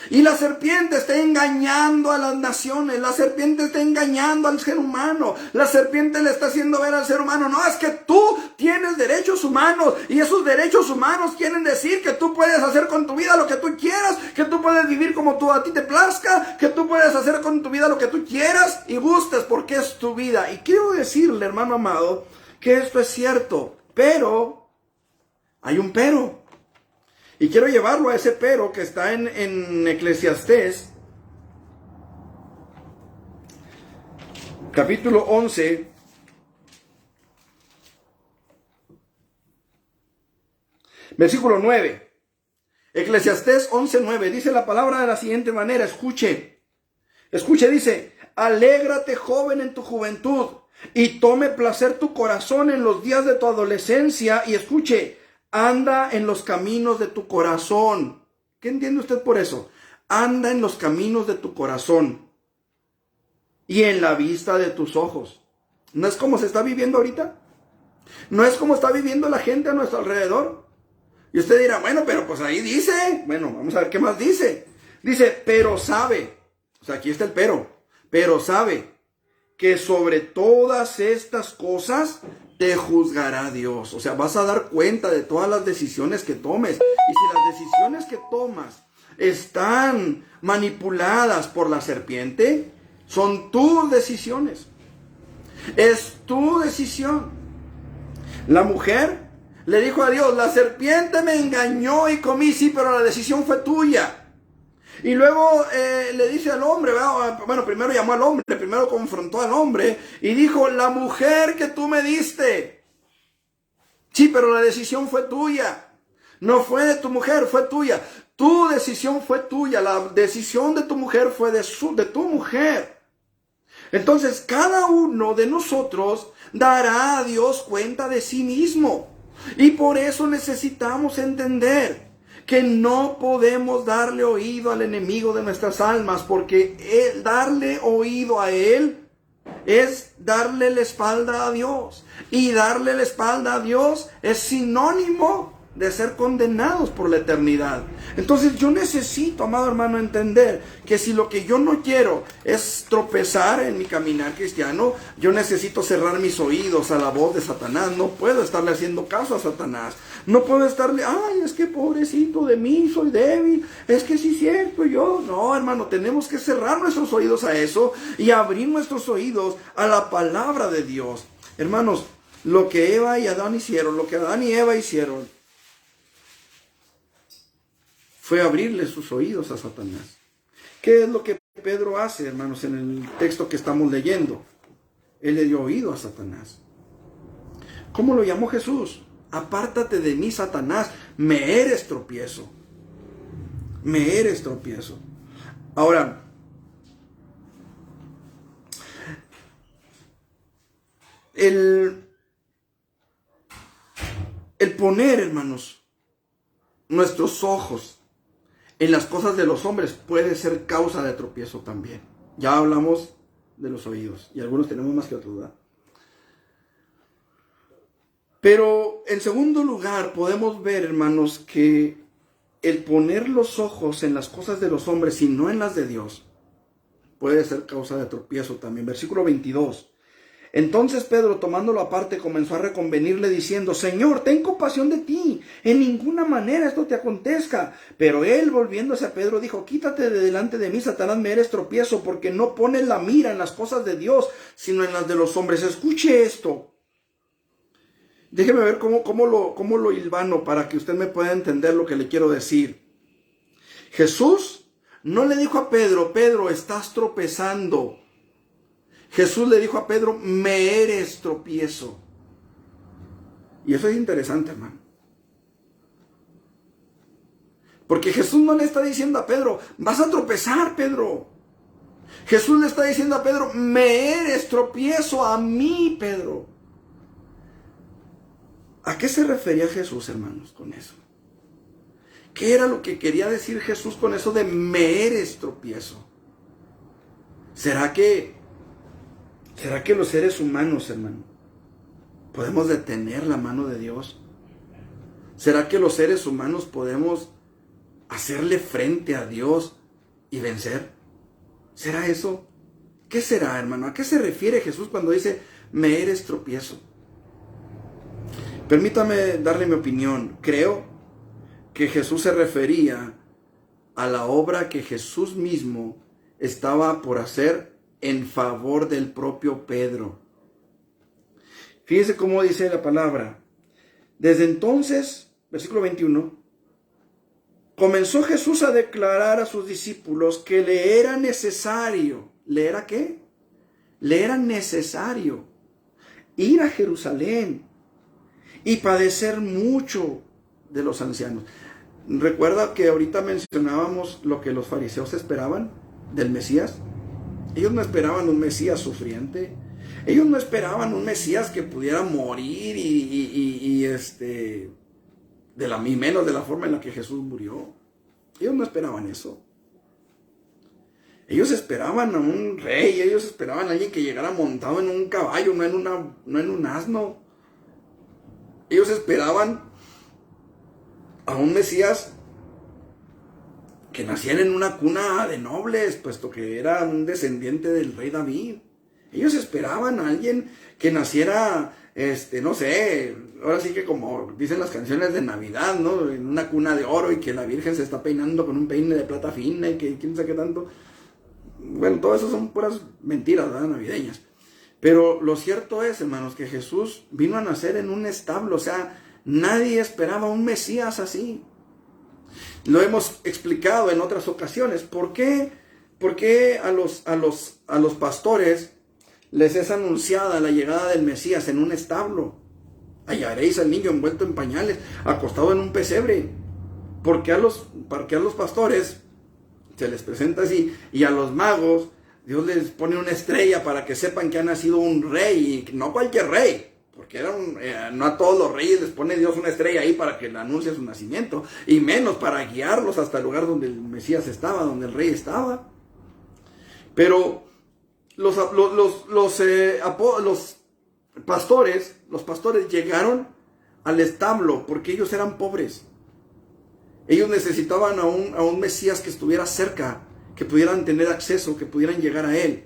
Y la serpiente está engañando a las naciones, la serpiente está engañando al ser humano, la serpiente le está haciendo ver al ser humano, no, es que tú tienes derechos humanos y esos derechos humanos quieren decir que tú puedes hacer con tu vida lo que tú quieras, que tú puedes vivir como tú a ti te plazca, que tú puedes hacer con tu vida lo que tú quieras y gustes porque es tu vida. Y quiero decirle, hermano amado, que esto es cierto, pero hay un pero. Y quiero llevarlo a ese pero que está en Eclesiastés, capítulo 11, versículo 9. Eclesiastés 11:9 dice la palabra de la siguiente manera, escuche, dice, alégrate joven en tu juventud y tome placer tu corazón en los días de tu adolescencia y escuche, anda en los caminos de tu corazón. ¿Qué entiende usted por eso? Anda en los caminos de tu corazón y en la vista de tus ojos. ¿No es como se está viviendo ahorita? ¿No es como está viviendo la gente a nuestro alrededor? Y usted dirá, bueno, pero pues ahí dice. Bueno, vamos a ver qué más dice. Dice, pero sabe. O sea, aquí está el pero sabe que sobre todas estas cosas te juzgará Dios. O sea, vas a dar cuenta de todas las decisiones que tomes. Y si las decisiones que tomas están manipuladas por la serpiente, son tus decisiones. Es tu decisión. La mujer le dijo a Dios, la serpiente me engañó y comí, sí, pero la decisión fue tuya. Y luego le dice al hombre, bueno, primero llamó al hombre, primero confrontó al hombre y dijo, la mujer que tú me diste. Sí, pero la decisión fue tuya. No fue de tu mujer, fue tuya. Tu decisión fue tuya. La decisión de tu mujer fue de tu mujer. Entonces, cada uno de nosotros dará a Dios cuenta de sí mismo. Y por eso necesitamos entender que no podemos darle oído al enemigo de nuestras almas, porque darle oído a él es darle la espalda a Dios. Y darle la espalda a Dios es sinónimo de ser condenados por la eternidad. Entonces yo necesito, amado hermano, entender que si lo que yo no quiero es tropezar en mi caminar cristiano, yo necesito cerrar mis oídos a la voz de Satanás. No puedo estarle haciendo caso a Satanás. No puedo estarle, ay, es que pobrecito de mí, soy débil, es que sí es cierto, yo. No, hermano, tenemos que cerrar nuestros oídos a eso y abrir nuestros oídos a la palabra de Dios. Hermanos, lo que Eva y Adán hicieron, lo que Adán y Eva hicieron, fue abrirle sus oídos a Satanás. ¿Qué es lo que Pedro hace, hermanos, en el texto que estamos leyendo? Él le dio oído a Satanás. ¿Cómo lo llamó Jesús? Apártate de mí, Satanás, me eres tropiezo. Me eres tropiezo. Ahora, el poner, hermanos, nuestros ojos en las cosas de los hombres puede ser causa de tropiezo también. Ya hablamos de los oídos y algunos tenemos más que otros, ¿verdad? Pero en segundo lugar podemos ver, hermanos, que el poner los ojos en las cosas de los hombres y no en las de Dios puede ser causa de tropiezo también. Versículo 22. Entonces Pedro, tomándolo aparte, comenzó a reconvenirle diciendo, Señor, ten compasión de ti, en ninguna manera esto te acontezca. Pero él, volviéndose a Pedro, dijo, quítate de delante de mí, Satanás, me eres tropiezo, porque no pones la mira en las cosas de Dios, sino en las de los hombres. Escuche esto. Déjeme ver cómo lo hilvano para que usted me pueda entender lo que le quiero decir. Jesús no le dijo a Pedro, Pedro, estás tropezando. Jesús le dijo a Pedro, me eres tropiezo. Y eso es interesante, hermano. Porque Jesús no le está diciendo a Pedro, vas a tropezar, Pedro. Jesús le está diciendo a Pedro, me eres tropiezo a mí, Pedro. ¿A qué se refería Jesús, hermanos, con eso? ¿Qué era lo que quería decir Jesús con eso de me eres tropiezo? ¿Será que los seres humanos, hermano, podemos detener la mano de Dios? ¿Será que los seres humanos podemos hacerle frente a Dios y vencer. ¿Será eso? ¿Qué será, hermano? ¿A qué se refiere Jesús cuando dice, me eres tropiezo? Permítame darle mi opinión. Creo que Jesús se refería a la obra que Jesús mismo estaba por hacer en favor del propio Pedro. Fíjese cómo dice la palabra. Desde entonces, versículo 21, comenzó Jesús a declarar a sus discípulos que le era necesario. ¿Le era qué? Le era necesario ir a Jerusalén y padecer mucho de los ancianos. Recuerda que ahorita mencionábamos lo que los fariseos esperaban del Mesías. Ellos no esperaban un Mesías sufriente. Ellos no esperaban un Mesías que pudiera morir y menos de la forma en la que Jesús murió. Ellos no esperaban eso. Ellos esperaban a un rey, ellos esperaban a alguien que llegara montado en un caballo, no en un asno. Ellos esperaban a un Mesías que naciera en una cuna de nobles, puesto que era un descendiente del rey David. Ellos esperaban a alguien que naciera, no sé, ahora sí que como dicen las canciones de Navidad, ¿no? En una cuna de oro y que la Virgen se está peinando con un peine de plata fina y que quién sabe qué tanto. Bueno, todo eso son puras mentiras, ¿verdad? Navideñas. Pero lo cierto es, hermanos, que Jesús vino a nacer en un establo. O sea, nadie esperaba un Mesías así. Lo hemos explicado en otras ocasiones. ¿Por qué a los pastores les es anunciada la llegada del Mesías en un establo? Hallaréis al niño envuelto en pañales, acostado en un pesebre. ¿Por qué a los pastores se les presenta así? Y a los magos Dios les pone una estrella para que sepan que ha nacido un rey, y no cualquier rey, porque no a todos los reyes les pone Dios una estrella ahí para que le anuncie su nacimiento, y menos para guiarlos hasta el lugar donde el Mesías estaba, donde el rey estaba. Pero los pastores llegaron al establo porque ellos eran pobres. Ellos necesitaban a un Mesías que estuviera cerca, que pudieran tener acceso, que pudieran llegar a él.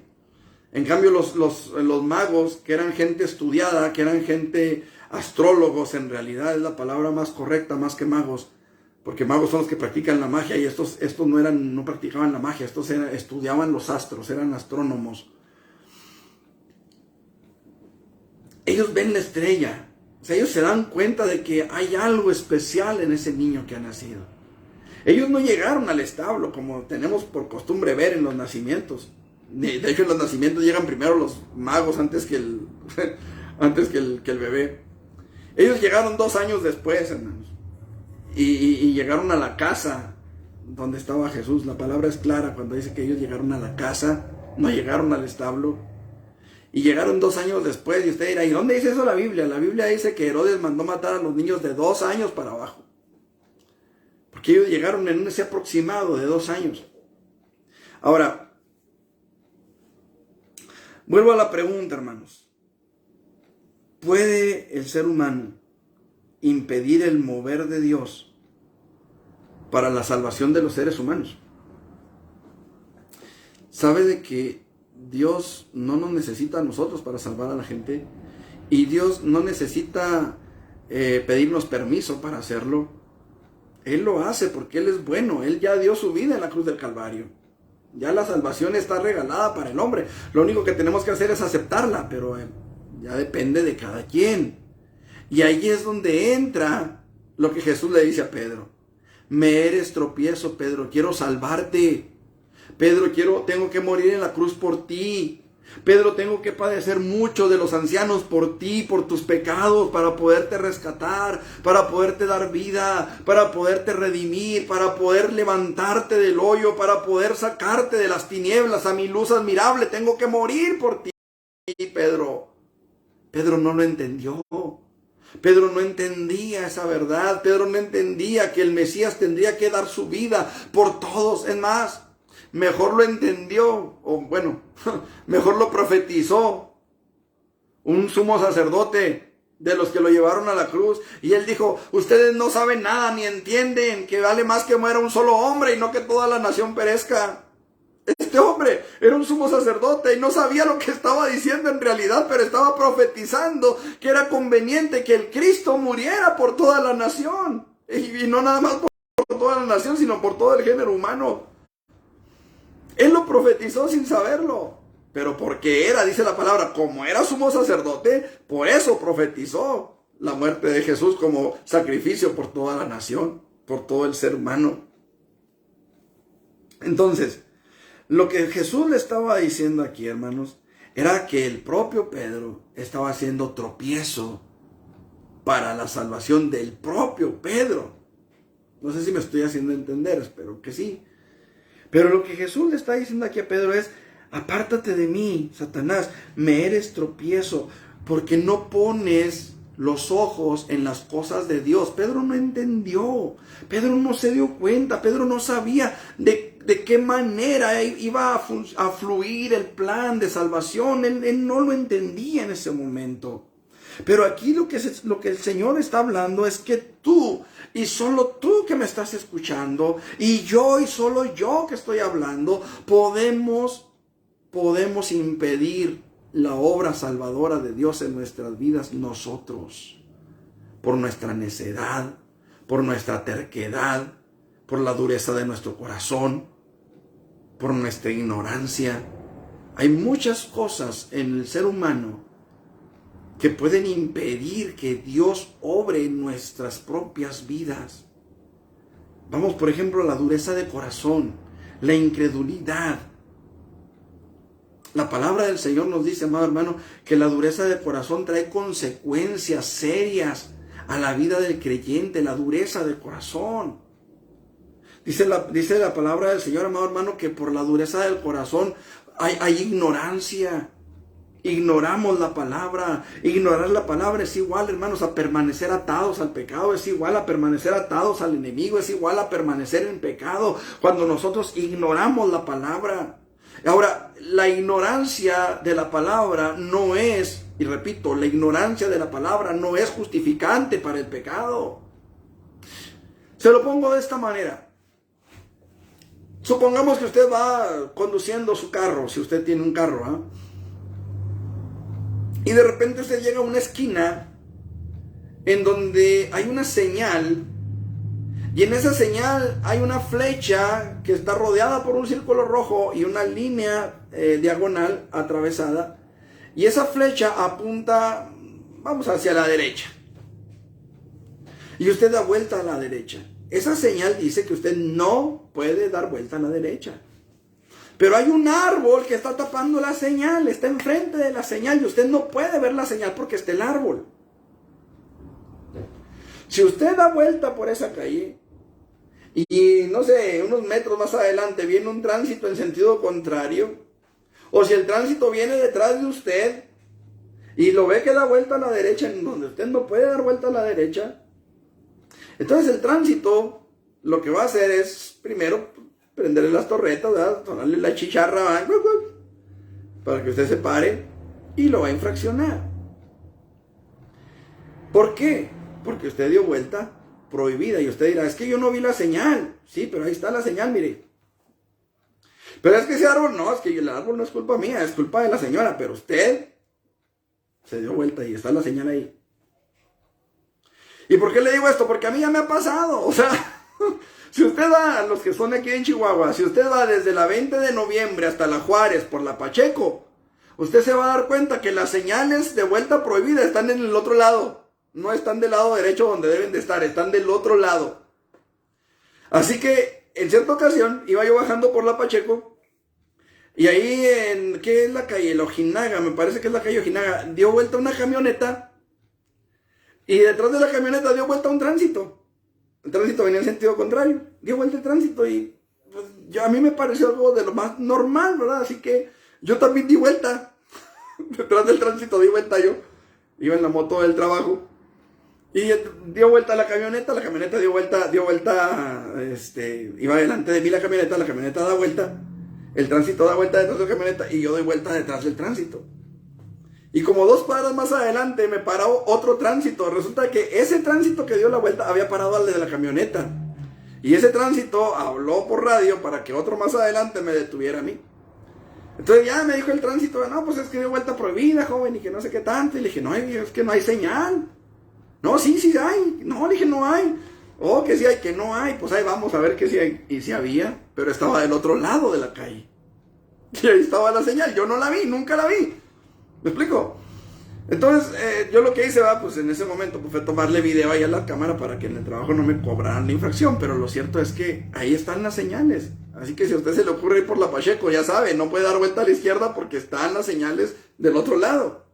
En cambio, los magos, que eran gente estudiada, que eran gente astrólogos, en realidad es la palabra más correcta, más que magos, porque magos son los que practican la magia, y estos no practicaban la magia, estudiaban los astros, eran astrónomos. Ellos ven la estrella. O sea, ellos se dan cuenta de que hay algo especial en ese niño que ha nacido. Ellos no llegaron al establo como tenemos por costumbre ver en los nacimientos. De hecho, en los nacimientos llegan primero los magos antes que el bebé. Ellos llegaron 2 años después, hermanos. Y llegaron a la casa donde estaba Jesús. La palabra es clara cuando dice que ellos llegaron a la casa, no llegaron al establo. Y llegaron 2 años después, y usted dirá, ¿y dónde dice eso la Biblia? La Biblia dice que Herodes mandó matar a los niños de 2 años para abajo. Porque ellos llegaron en ese aproximado de 2 años. Ahora, vuelvo a la pregunta, hermanos. ¿Puede el ser humano impedir el mover de Dios para la salvación de los seres humanos? ¿Sabe de que Dios no nos necesita a nosotros para salvar a la gente? Y Dios no necesita pedirnos permiso para hacerlo. Él lo hace porque Él es bueno. Él ya dio su vida en la cruz del Calvario. Ya la salvación está regalada para el hombre. Lo único que tenemos que hacer es aceptarla, pero ya depende de cada quien. Y ahí es donde entra lo que Jesús le dice a Pedro. Me eres tropiezo, Pedro, quiero salvarte. Pedro, tengo que morir en la cruz por ti. Pedro, tengo que padecer mucho de los ancianos por ti, por tus pecados, para poderte rescatar, para poderte dar vida, para poderte redimir, para poder levantarte del hoyo, para poder sacarte de las tinieblas a mi luz admirable. Tengo que morir por ti, Pedro. Pedro no lo entendió. Pedro no entendía esa verdad. Pedro no entendía que el Mesías tendría que dar su vida por todos. Es más, mejor lo entendió, o bueno, mejor lo profetizó un sumo sacerdote de los que lo llevaron a la cruz. Y él dijo, ustedes no saben nada ni entienden que vale más que muera un solo hombre y no que toda la nación perezca. Este hombre era un sumo sacerdote y no sabía lo que estaba diciendo en realidad, pero estaba profetizando que era conveniente que el Cristo muriera por toda la nación. Y no nada más por toda la nación, sino por todo el género humano. Él lo profetizó sin saberlo. Pero porque era, dice la palabra, como era sumo sacerdote, por eso profetizó la muerte de Jesús como sacrificio por toda la nación, por todo el ser humano. Entonces, lo que Jesús le estaba diciendo aquí, hermanos, era que el propio Pedro estaba haciendo tropiezo para la salvación del propio Pedro. No sé si me estoy haciendo entender, espero que sí. Pero lo que Jesús le está diciendo aquí a Pedro es: apártate de mí, Satanás, me eres tropiezo, porque no pones los ojos en las cosas de Dios. Pedro no entendió, Pedro no se dio cuenta, Pedro no sabía de qué manera iba a fluir el plan de salvación. Él no lo entendía en ese momento. Pero aquí lo que el Señor está hablando es que tú, y solo tú que me estás escuchando, y yo y solo yo que estoy hablando, podemos impedir la obra salvadora de Dios en nuestras vidas nosotros, por nuestra necedad, por nuestra terquedad, por la dureza de nuestro corazón, por nuestra ignorancia. Hay muchas cosas en el ser humano que pueden impedir que Dios obre en nuestras propias vidas. Vamos, por ejemplo, a la dureza de corazón, la incredulidad. La palabra del Señor nos dice, amado hermano, que la dureza de corazón trae consecuencias serias a la vida del creyente, la dureza de corazón. Dice la palabra del Señor, amado hermano, que por la dureza del corazón hay ignorancia. Ignoramos la palabra. Ignorar la palabra es igual, hermanos, a permanecer atados al pecado. Es igual a permanecer atados al enemigo. Es igual a permanecer en pecado cuando nosotros ignoramos la palabra. Ahora, la ignorancia de la palabra no es, y repito, la ignorancia de la palabra no es justificante para el pecado. Se lo pongo de esta manera. Supongamos que usted va conduciendo su carro, si usted tiene un carro, ¿eh? Y de repente usted llega a una esquina en donde hay una señal, y en esa señal hay una flecha que está rodeada por un círculo rojo y una línea diagonal atravesada, y esa flecha apunta, vamos, hacia la derecha, y usted da vuelta a la derecha. Esa señal dice que usted no puede dar vuelta a la derecha. Pero hay un árbol que está tapando la señal, está enfrente de la señal y usted no puede ver la señal porque está el árbol. Si usted da vuelta por esa calle y no sé, unos metros más adelante viene un tránsito en sentido contrario, o si el tránsito viene detrás de usted y lo ve que da vuelta a la derecha en donde usted no puede dar vuelta a la derecha, entonces el tránsito lo que va a hacer es primero prenderle las torretas, ¿verdad? Sonarle la chicharra, ¿verdad? Para que usted se pare y lo va a infraccionar. ¿Por qué? Porque usted dio vuelta prohibida y usted dirá, es que yo no vi la señal. Sí, pero ahí está la señal, mire. Pero es que ese árbol no, es que el árbol no es culpa mía, es culpa de la señora, pero usted se dio vuelta y está la señal ahí. ¿Y por qué le digo esto? Porque a mí ya me ha pasado, o sea, si usted va, los que son aquí en Chihuahua, si usted va desde la 20 de noviembre hasta la Juárez por la Pacheco, usted se va a dar cuenta que las señales de vuelta prohibida están en el otro lado. No están del lado derecho donde deben de estar, están del otro lado. Así que en cierta ocasión iba yo bajando por la Pacheco y ahí en, ¿qué es la calle? La Ojinaga, me parece que es la calle Ojinaga, dio vuelta una camioneta y detrás de la camioneta dio vuelta un tránsito. El tránsito venía en sentido contrario, dio vuelta el tránsito y pues, a mí me pareció algo de lo más normal, ¿verdad? Así que yo también di vuelta, detrás del tránsito di vuelta yo, iba en la moto del trabajo y dio vuelta la camioneta dio vuelta, iba delante de mí la camioneta da vuelta, el tránsito da vuelta detrás de la camioneta y yo doy vuelta detrás del tránsito. Y como 2 cuadras más adelante me paró otro tránsito. Resulta que ese tránsito que dio la vuelta había parado al de la camioneta. Y ese tránsito habló por radio para que otro más adelante me detuviera a mí. Entonces ya me dijo el tránsito, no, pues es que de vuelta prohibida, joven, y que no sé qué tanto. Y le dije, no, es que no hay señal. No, sí hay. No, le dije, no hay. Oh, que sí hay, que no hay. Pues ahí vamos a ver que sí hay. Y sí había, pero estaba del otro lado de la calle. Y ahí estaba la señal. Yo no la vi, nunca la vi. ¿Me explico? Entonces, yo lo que hice, pues en ese momento pues, fue tomarle video ahí a la cámara para que en el trabajo no me cobraran la infracción. Pero lo cierto es que ahí están las señales. Así que si a usted se le ocurre ir por la Pacheco, ya sabe, no puede dar vuelta a la izquierda porque están las señales del otro lado.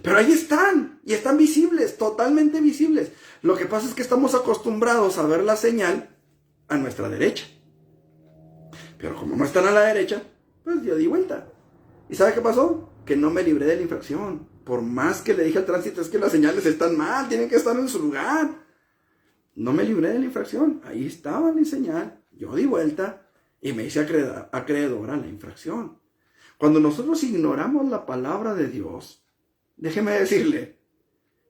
Pero ahí están, y están visibles, totalmente visibles. Lo que pasa es que estamos acostumbrados a ver la señal a nuestra derecha. Pero como no están a la derecha, pues yo di vuelta. ¿Y sabe qué pasó? Que no me libré de la infracción. Por más que le dije al tránsito, es que las señales están mal, tienen que estar en su lugar. No me libré de la infracción. Ahí estaba mi señal. Yo di vuelta y me hice acreedor a la infracción. Cuando nosotros ignoramos la palabra de Dios, déjeme decirle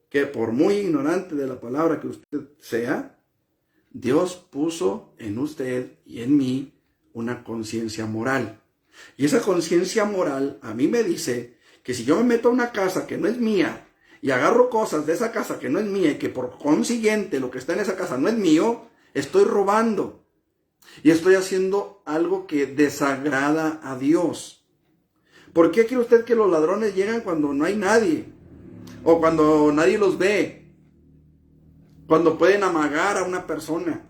que por muy ignorante de la palabra que usted sea, Dios puso en usted y en mí una conciencia moral. Y esa conciencia moral a mí me dice que si yo me meto a una casa que no es mía y agarro cosas de esa casa que no es mía y que por consiguiente lo que está en esa casa no es mío, estoy robando. Y estoy haciendo algo que desagrada a Dios. ¿Por qué cree usted que los ladrones llegan cuando no hay nadie? O cuando nadie los ve. Cuando pueden amagar a una persona.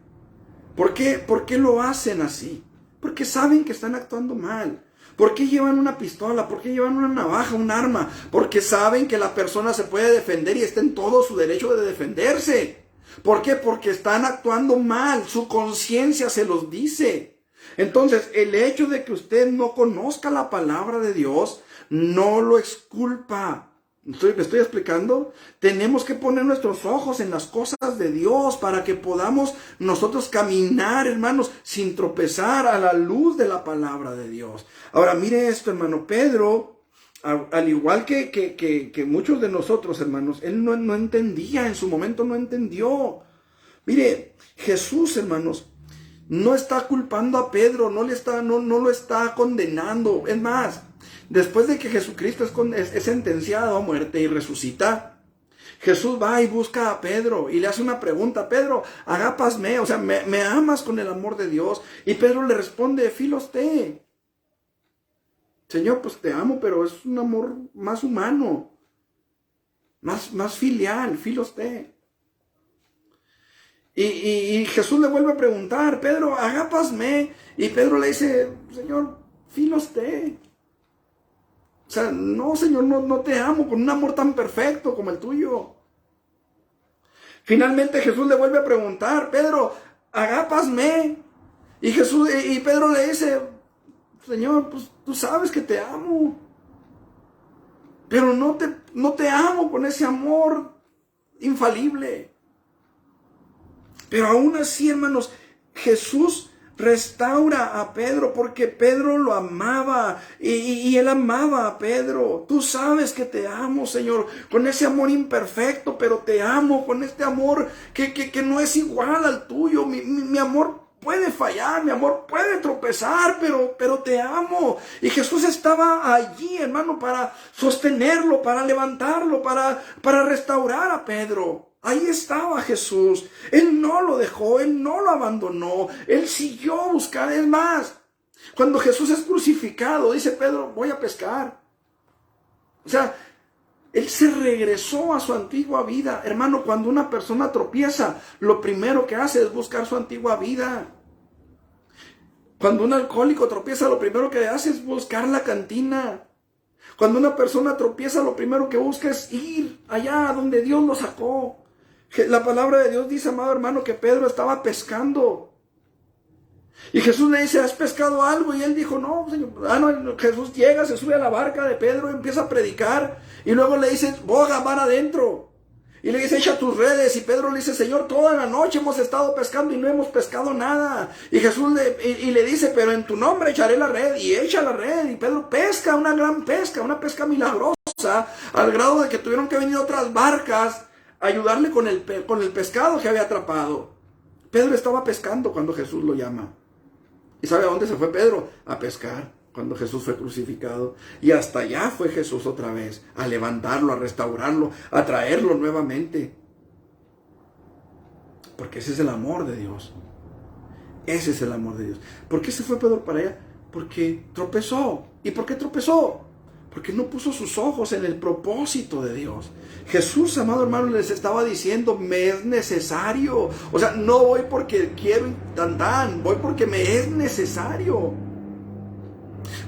¿Por qué lo hacen así? Porque saben que están actuando mal. ¿Por qué llevan una pistola? ¿Por qué llevan una navaja, un arma? Porque saben que la persona se puede defender y está en todo su derecho de defenderse. ¿Por qué? Porque están actuando mal. Su conciencia se los dice. Entonces, el hecho de que usted no conozca la palabra de Dios no lo exculpa. ¿Me estoy explicando? Tenemos que poner nuestros ojos en las cosas de Dios para que podamos nosotros caminar, hermanos, sin tropezar a la luz de la palabra de Dios. Ahora, mire esto, hermano. Pedro, al igual que muchos de nosotros, hermanos, él no entendía, en su momento no entendió. Mire, Jesús, hermanos, no está culpando a Pedro, no lo está condenando. Es más, después de que Jesucristo es sentenciado a muerte y resucita, Jesús va y busca a Pedro y le hace una pregunta. Pedro, agápasme, o sea, ¿me amas con el amor de Dios? Y Pedro le responde, filoste. Señor, pues te amo, pero es un amor más humano, más filial, filoste. Y Jesús le vuelve a preguntar, Pedro, agápasme. Y Pedro le dice, Señor, filoste. O sea, no, Señor, no te amo con un amor tan perfecto como el tuyo. Finalmente Jesús le vuelve a preguntar, Pedro, agápasme. Y Pedro le dice, Señor, pues tú sabes que te amo. Pero no te amo con ese amor infalible. Pero aún así, hermanos, Jesús restaura a Pedro porque Pedro lo amaba y él amaba a Pedro. Tú sabes que te amo, Señor, con ese amor imperfecto, pero te amo con este amor que no es igual al tuyo. Mi amor puede fallar, mi amor puede tropezar, pero te amo. Y Jesús estaba allí, hermano, para sostenerlo, para levantarlo, para restaurar a Pedro. Ahí estaba Jesús. Él no lo dejó, Él no lo abandonó. Él siguió buscando. Es más, cuando Jesús es crucificado, dice Pedro, voy a pescar. O sea, Él se regresó a su antigua vida. Hermano, cuando una persona tropieza, lo primero que hace es buscar su antigua vida. Cuando un alcohólico tropieza, lo primero que hace es buscar la cantina. Cuando una persona tropieza, lo primero que busca es ir allá donde Dios lo sacó. La palabra de Dios dice, amado hermano, que Pedro estaba pescando. Y Jesús le dice, ¿has pescado algo? Y él dijo, no, Señor. No, Jesús llega, se sube a la barca de Pedro, empieza a predicar. Y luego le dice, boga, van adentro. Y le dice, echa tus redes. Y Pedro le dice, Señor, toda la noche hemos estado pescando y no hemos pescado nada. Y Jesús le dice, pero en tu nombre echaré la red. Y echa la red. Y Pedro pesca una gran pesca, una pesca milagrosa, al grado de que tuvieron que venir otras barcas a ayudarle con el pescado que había atrapado. Pedro estaba pescando cuando Jesús lo llama. ¿Y sabe a dónde se fue Pedro? A pescar cuando Jesús fue crucificado. Y hasta allá fue Jesús otra vez, a levantarlo, a restaurarlo, a traerlo nuevamente. Porque ese es el amor de Dios. Ese es el amor de Dios. ¿Por qué se fue Pedro para allá? Porque tropezó. ¿Y por qué tropezó? Porque no puso sus ojos en el propósito de Dios. Jesús, amado hermano, les estaba diciendo, me es necesario. O sea, no voy porque quiero tan, voy porque me es necesario.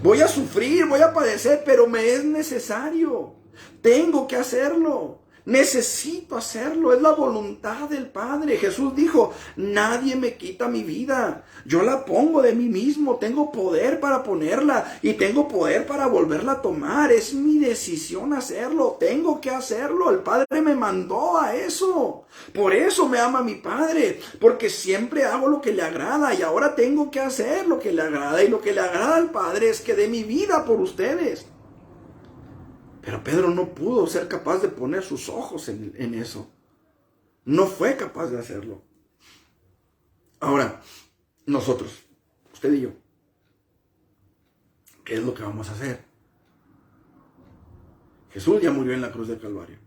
Voy a sufrir, voy a padecer, pero me es necesario. Tengo que hacerlo. Necesito hacerlo, es la voluntad del Padre. Jesús dijo, nadie me quita mi vida, yo la pongo de mí mismo, tengo poder para ponerla y tengo poder para volverla a tomar, es mi decisión hacerlo, tengo que hacerlo, el Padre me mandó a eso, por eso me ama mi Padre, porque siempre hago lo que le agrada y ahora tengo que hacer lo que le agrada y lo que le agrada al Padre es que dé mi vida por ustedes. Pero Pedro no pudo ser capaz de poner sus ojos en eso. No fue capaz de hacerlo. Ahora, nosotros, usted y yo, ¿qué es lo que vamos a hacer? Jesús ya murió en la cruz del Calvario.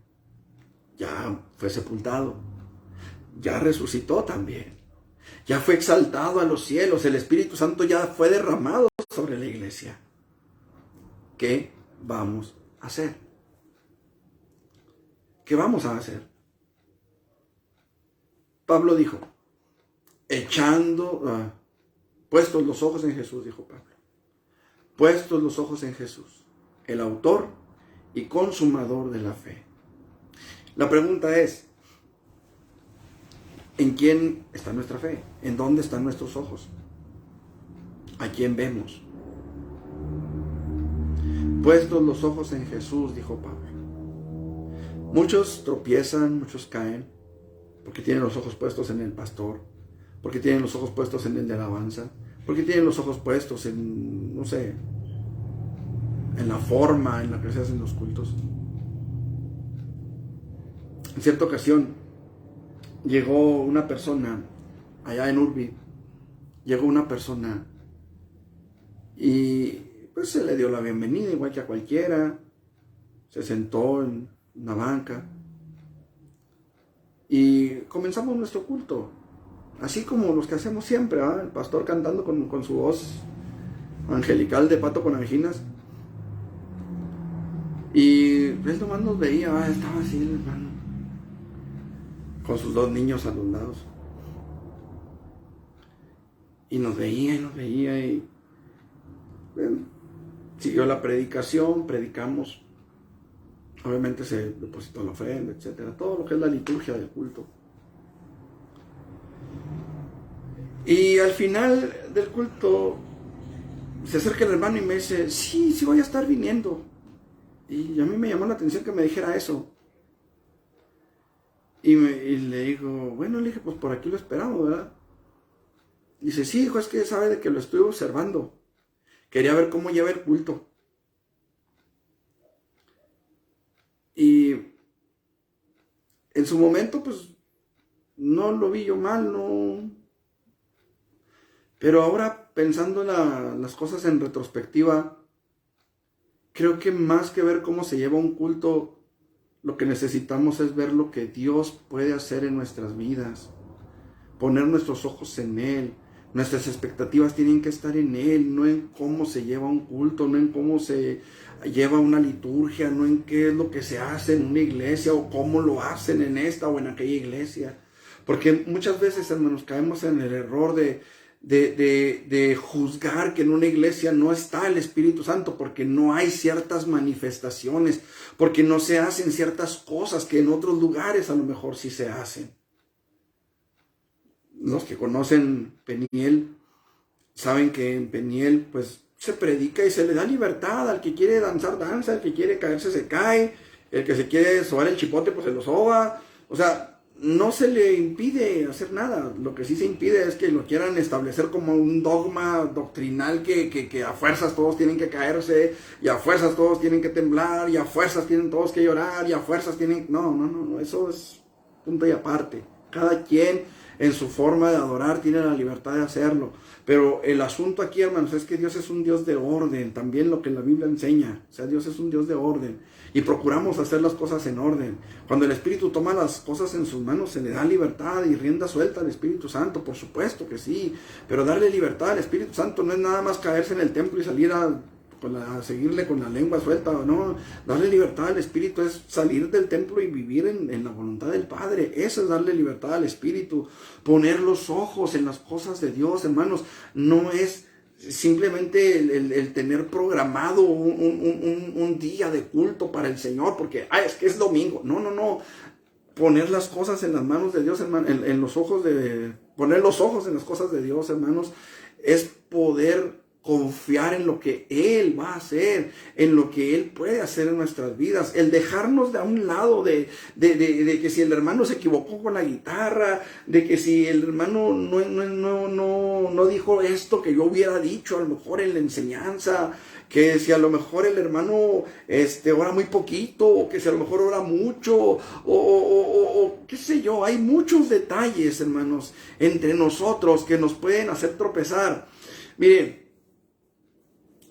Ya fue sepultado. Ya resucitó también. Ya fue exaltado a los cielos. El Espíritu Santo ya fue derramado sobre la iglesia. ¿Qué vamos a hacer? ¿Qué vamos a hacer? Pablo dijo, puestos los ojos en Jesús, dijo Pablo. Puestos los ojos en Jesús, el autor y consumador de la fe. La pregunta es, ¿en quién está nuestra fe? ¿En dónde están nuestros ojos? ¿A quién vemos? Puestos los ojos en Jesús, dijo Pablo. Muchos tropiezan, muchos caen, porque tienen los ojos puestos en el pastor, porque tienen los ojos puestos en el de alabanza, porque tienen los ojos puestos en, no sé, en la forma en la que se hacen los cultos. En cierta ocasión, llegó una persona, allá en Urbi, llegó una persona y pues se le dio la bienvenida igual que a cualquiera, se sentó en una banca y comenzamos nuestro culto, así como los que hacemos siempre, ¿eh? El pastor cantando con su voz angelical de pato con anginas, y él nomás nos veía, estaba así el hermano, con sus dos niños a los lados, y nos veía y bueno, siguió la predicación, predicamos. Obviamente se depositó la ofrenda, etcétera, todo lo que es la liturgia del culto. Y al final del culto se acerca el hermano y me dice, sí voy a estar viniendo. Y a mí me llamó la atención que me dijera eso. Y le digo, bueno, le dije, pues por aquí lo esperamos, ¿verdad? Y dice, sí, hijo, es que sabe de que lo estoy observando. Quería ver cómo lleva el culto. Y en su momento, pues, no lo vi yo mal, no. Pero ahora, pensando en las cosas en retrospectiva, creo que más que ver cómo se lleva un culto, lo que necesitamos es ver lo que Dios puede hacer en nuestras vidas. Poner nuestros ojos en Él. Nuestras expectativas tienen que estar en Él, no en cómo se lleva un culto, no en cómo se lleva una liturgia, no en qué es lo que se hace en una iglesia o cómo lo hacen en esta o en aquella iglesia. Porque muchas veces, hermanos, caemos en el error de juzgar que en una iglesia no está el Espíritu Santo porque no hay ciertas manifestaciones, porque no se hacen ciertas cosas que en otros lugares a lo mejor sí se hacen. Los que conocen Peniel saben que en Peniel pues se predica y se le da libertad. Al que quiere danzar, danza. El que quiere caerse, se cae. El que se quiere sobar el chipote, pues se lo soba. O sea, no se le impide hacer nada. Lo que sí se impide es que lo quieran establecer como un dogma doctrinal que a fuerzas todos tienen que caerse, y a fuerzas todos tienen que temblar, y a fuerzas tienen todos que llorar, y a fuerzas tienen... No, eso es punto y aparte. Cada quien en su forma de adorar tiene la libertad de hacerlo. Pero el asunto aquí, hermanos, es que Dios es un Dios de orden. También lo que la Biblia enseña. O sea, Dios es un Dios de orden. Y procuramos hacer las cosas en orden. Cuando el Espíritu toma las cosas en sus manos, se le da libertad y rienda suelta al Espíritu Santo. Por supuesto que sí. Pero darle libertad al Espíritu Santo no es nada más caerse en el templo y salir a seguirle con la lengua suelta. No, darle libertad al Espíritu es salir del templo y vivir en la voluntad del Padre. Eso es darle libertad al Espíritu. Poner los ojos en las cosas de Dios, hermanos. No es simplemente el tener programado un día de culto para el Señor, porque es que es domingo. No. Poner las cosas en las manos de Dios, hermano, poner los ojos en las cosas de Dios, hermanos, es poder confiar en lo que Él va a hacer, en lo que Él puede hacer en nuestras vidas. El dejarnos de a un lado de que si el hermano se equivocó con la guitarra, de que si el hermano no dijo esto que yo hubiera dicho, a lo mejor en la enseñanza, que si a lo mejor el hermano ora muy poquito, o que si a lo mejor ora mucho, o qué sé yo. Hay muchos detalles, hermanos, entre nosotros que nos pueden hacer tropezar. Miren,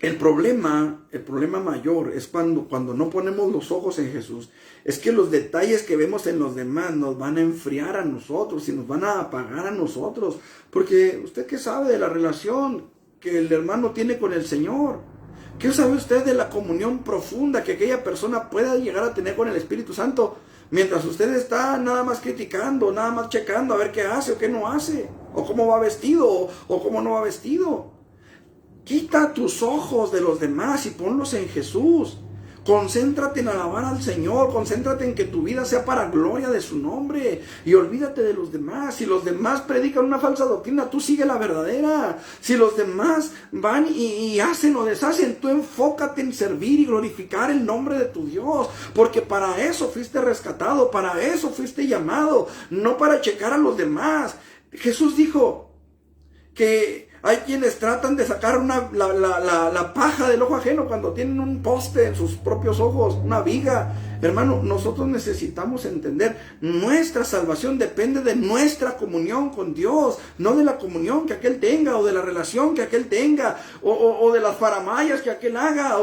el problema mayor es cuando no ponemos los ojos en Jesús. Es que los detalles que vemos en los demás nos van a enfriar a nosotros y nos van a apagar a nosotros. Porque usted, ¿qué sabe de la relación que el hermano tiene con el Señor? ¿Qué sabe usted de la comunión profunda que aquella persona pueda llegar a tener con el Espíritu Santo? Mientras usted está nada más criticando, nada más checando a ver qué hace o qué no hace, o cómo va vestido o cómo no va vestido. Quita tus ojos de los demás y ponlos en Jesús. Concéntrate en alabar al Señor, concéntrate en que tu vida sea para gloria de su nombre y olvídate de los demás. Si los demás predican una falsa doctrina, tú sigue la verdadera. Si los demás van y hacen o deshacen, tú enfócate en servir y glorificar el nombre de tu Dios, porque para eso fuiste rescatado, para eso fuiste llamado, no para checar a los demás. Jesús dijo que hay quienes tratan de sacar la paja del ojo ajeno cuando tienen un poste en sus propios ojos, una viga. Hermano, nosotros necesitamos entender, nuestra salvación depende de nuestra comunión con Dios, no de la comunión que aquel tenga, o de la relación que aquel tenga, o de las faramayas que aquel haga,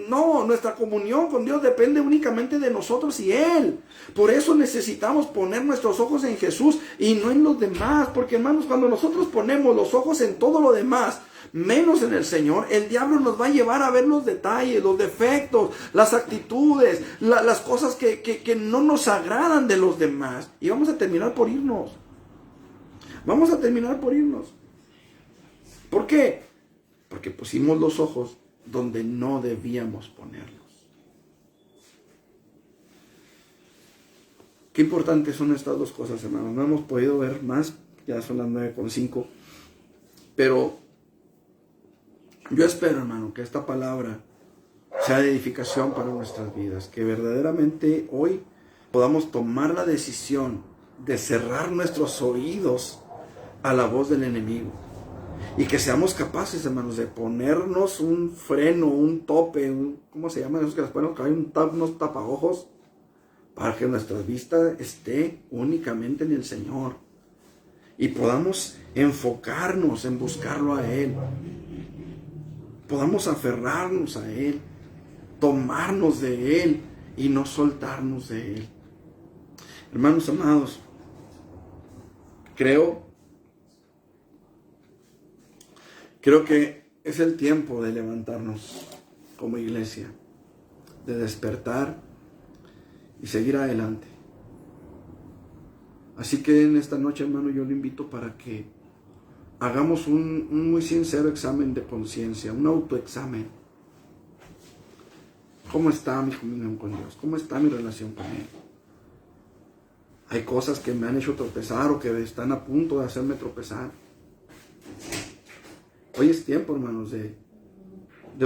no, nuestra comunión con Dios depende únicamente de nosotros y Él. Por eso necesitamos poner nuestros ojos en Jesús y no en los demás, porque, hermanos, cuando nosotros ponemos los ojos en todo lo demás, menos en el Señor, el diablo nos va a llevar a ver los detalles, los defectos, las actitudes, las cosas que no nos agradan de los demás, y vamos a terminar por irnos. ¿Por qué? Porque pusimos los ojos donde no debíamos ponerlos. Qué importantes son estas dos cosas, hermanos. No hemos podido ver más, ya son las 9:05, pero yo espero, hermano, que esta palabra sea de edificación para nuestras vidas, que verdaderamente hoy podamos tomar la decisión de cerrar nuestros oídos a la voz del enemigo, y que seamos capaces, hermanos, de ponernos un freno, un tope, ¿cómo se llaman esos que les ponen unos tapaojos? Para que nuestra vista esté únicamente en el Señor y podamos enfocarnos en buscarlo a Él. Podamos aferrarnos a Él, tomarnos de Él y no soltarnos de Él. Hermanos amados, creo que es el tiempo de levantarnos como iglesia, de despertar y seguir adelante. Así que en esta noche, hermano, yo le invito para que hagamos un muy sincero examen de conciencia, un autoexamen. ¿Cómo está mi comunión con Dios? ¿Cómo está mi relación con Él? Hay cosas que me han hecho tropezar o que están a punto de hacerme tropezar. Hoy es tiempo, hermanos, de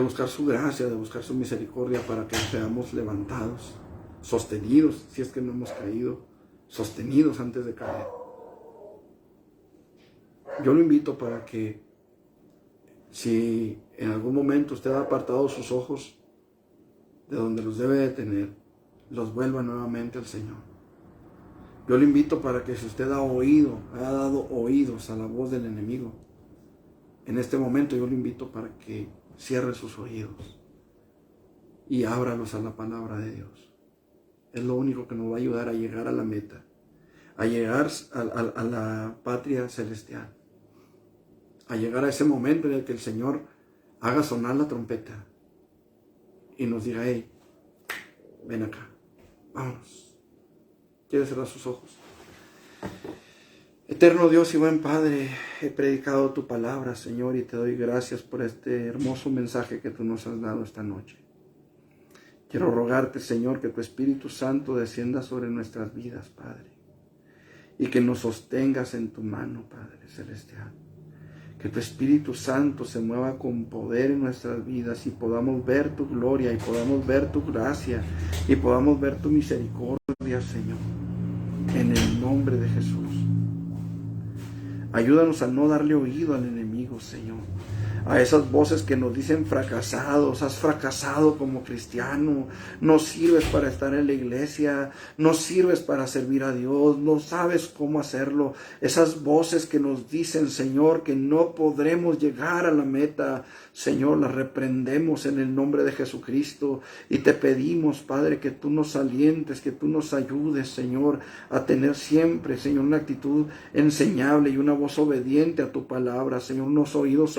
buscar su gracia, de buscar su misericordia para que seamos levantados, sostenidos, si es que no hemos caído, sostenidos antes de caer. Yo lo invito para que, si en algún momento usted ha apartado sus ojos de donde los debe de tener, los vuelva nuevamente al Señor. Yo le invito para que si usted ha dado oídos a la voz del enemigo, en este momento yo le invito para que cierre sus oídos y ábralos a la palabra de Dios. Es lo único que nos va a ayudar a llegar a la meta, a llegar a la patria celestial, a llegar a ese momento en el que el Señor haga sonar la trompeta y nos diga: hey, ven acá, vámonos. ¿Quiere cerrar sus ojos? Eterno Dios y buen Padre, he predicado tu palabra, Señor, y te doy gracias por este hermoso mensaje que tú nos has dado esta noche. Quiero rogarte, Señor, que tu Espíritu Santo descienda sobre nuestras vidas, Padre, y que nos sostengas en tu mano, Padre Celestial. Que tu Espíritu Santo se mueva con poder en nuestras vidas y podamos ver tu gloria y podamos ver tu gracia y podamos ver tu misericordia, Señor, en el nombre de Jesús. Ayúdanos a no darle oído al enemigo, Señor. A esas voces que nos dicen fracasados, has fracasado como cristiano, no sirves para estar en la iglesia, no sirves para servir a Dios, no sabes cómo hacerlo. Esas voces que nos dicen, Señor, que no podremos llegar a la meta, Señor, las reprendemos en el nombre de Jesucristo y te pedimos, Padre, que tú nos alientes, que tú nos ayudes, Señor, a tener siempre, Señor, una actitud enseñable y una voz obediente a tu palabra, Señor, unos oídos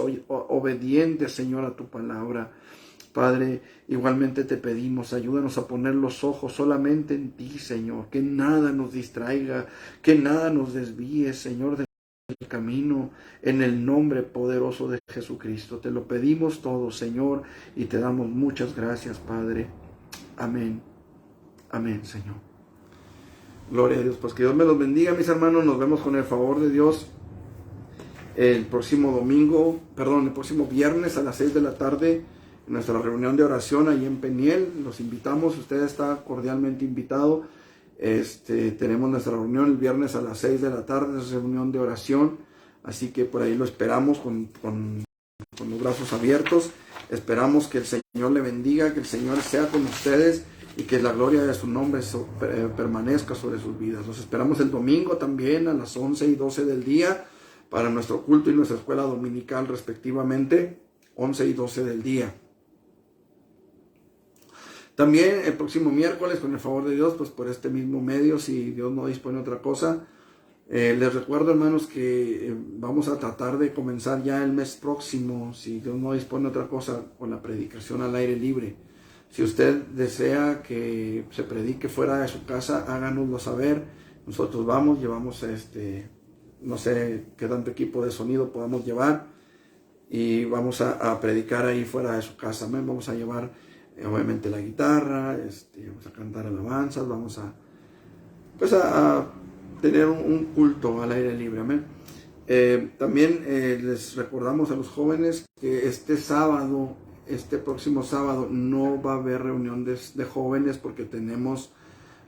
obedientes, Señor, a tu palabra. Padre, igualmente te pedimos, ayúdanos a poner los ojos solamente en ti, Señor, que nada nos distraiga, que nada nos desvíe, Señor, del camino, en el nombre poderoso de Jesucristo. Te lo pedimos todo, Señor, y te damos muchas gracias, Padre. Amén. Amén, Señor. Gloria a Dios. Pues que Dios me los bendiga, mis hermanos. Nos vemos con el favor de Dios el próximo viernes a las 6 de la tarde en nuestra reunión de oración ahí en Peniel. Los invitamos, usted está cordialmente invitado. Tenemos nuestra reunión el viernes a las 6 de la tarde, es reunión de oración, así que por ahí lo esperamos con los brazos abiertos. Esperamos que el Señor le bendiga, que el Señor sea con ustedes y que la gloria de su nombre permanezca sobre sus vidas. Los esperamos el domingo también a las 11 y 12 del día para nuestro culto y nuestra escuela dominical respectivamente, 11 y 12 del día. También el próximo miércoles, con el favor de Dios, pues por este mismo medio, si Dios no dispone otra cosa, les recuerdo, hermanos, que vamos a tratar de comenzar ya el mes próximo, si Dios no dispone otra cosa, con la predicación al aire libre. Si usted desea que se predique fuera de su casa, háganoslo saber. Nosotros llevamos no sé qué tanto equipo de sonido podamos llevar y vamos a predicar ahí fuera de su casa. Amén. Vamos a llevar obviamente la guitarra, vamos a cantar alabanzas, vamos a tener un culto al aire libre. Amén. También les recordamos a los jóvenes que este próximo sábado no va a haber reunión de jóvenes porque tenemos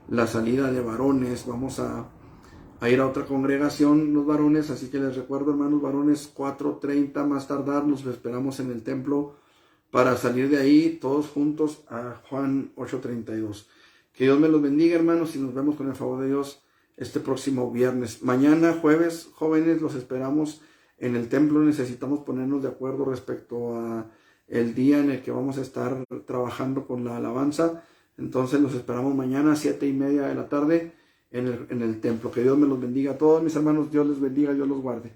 la salida de varones. Vamos a ir a otra congregación los varones, así que les recuerdo, hermanos varones, 4:30 más tardar, nos esperamos en el templo para salir de ahí todos juntos a Juan 8:32. Que Dios me los bendiga, hermanos, y nos vemos con el favor de Dios este próximo viernes. Mañana, jueves, jóvenes, los esperamos en el templo. Necesitamos ponernos de acuerdo respecto a el día en el que vamos a estar trabajando con la alabanza. Entonces los esperamos mañana a 7:30 de la tarde en el templo. Que Dios me los bendiga a todos, mis hermanos. Dios les bendiga, Dios los guarde.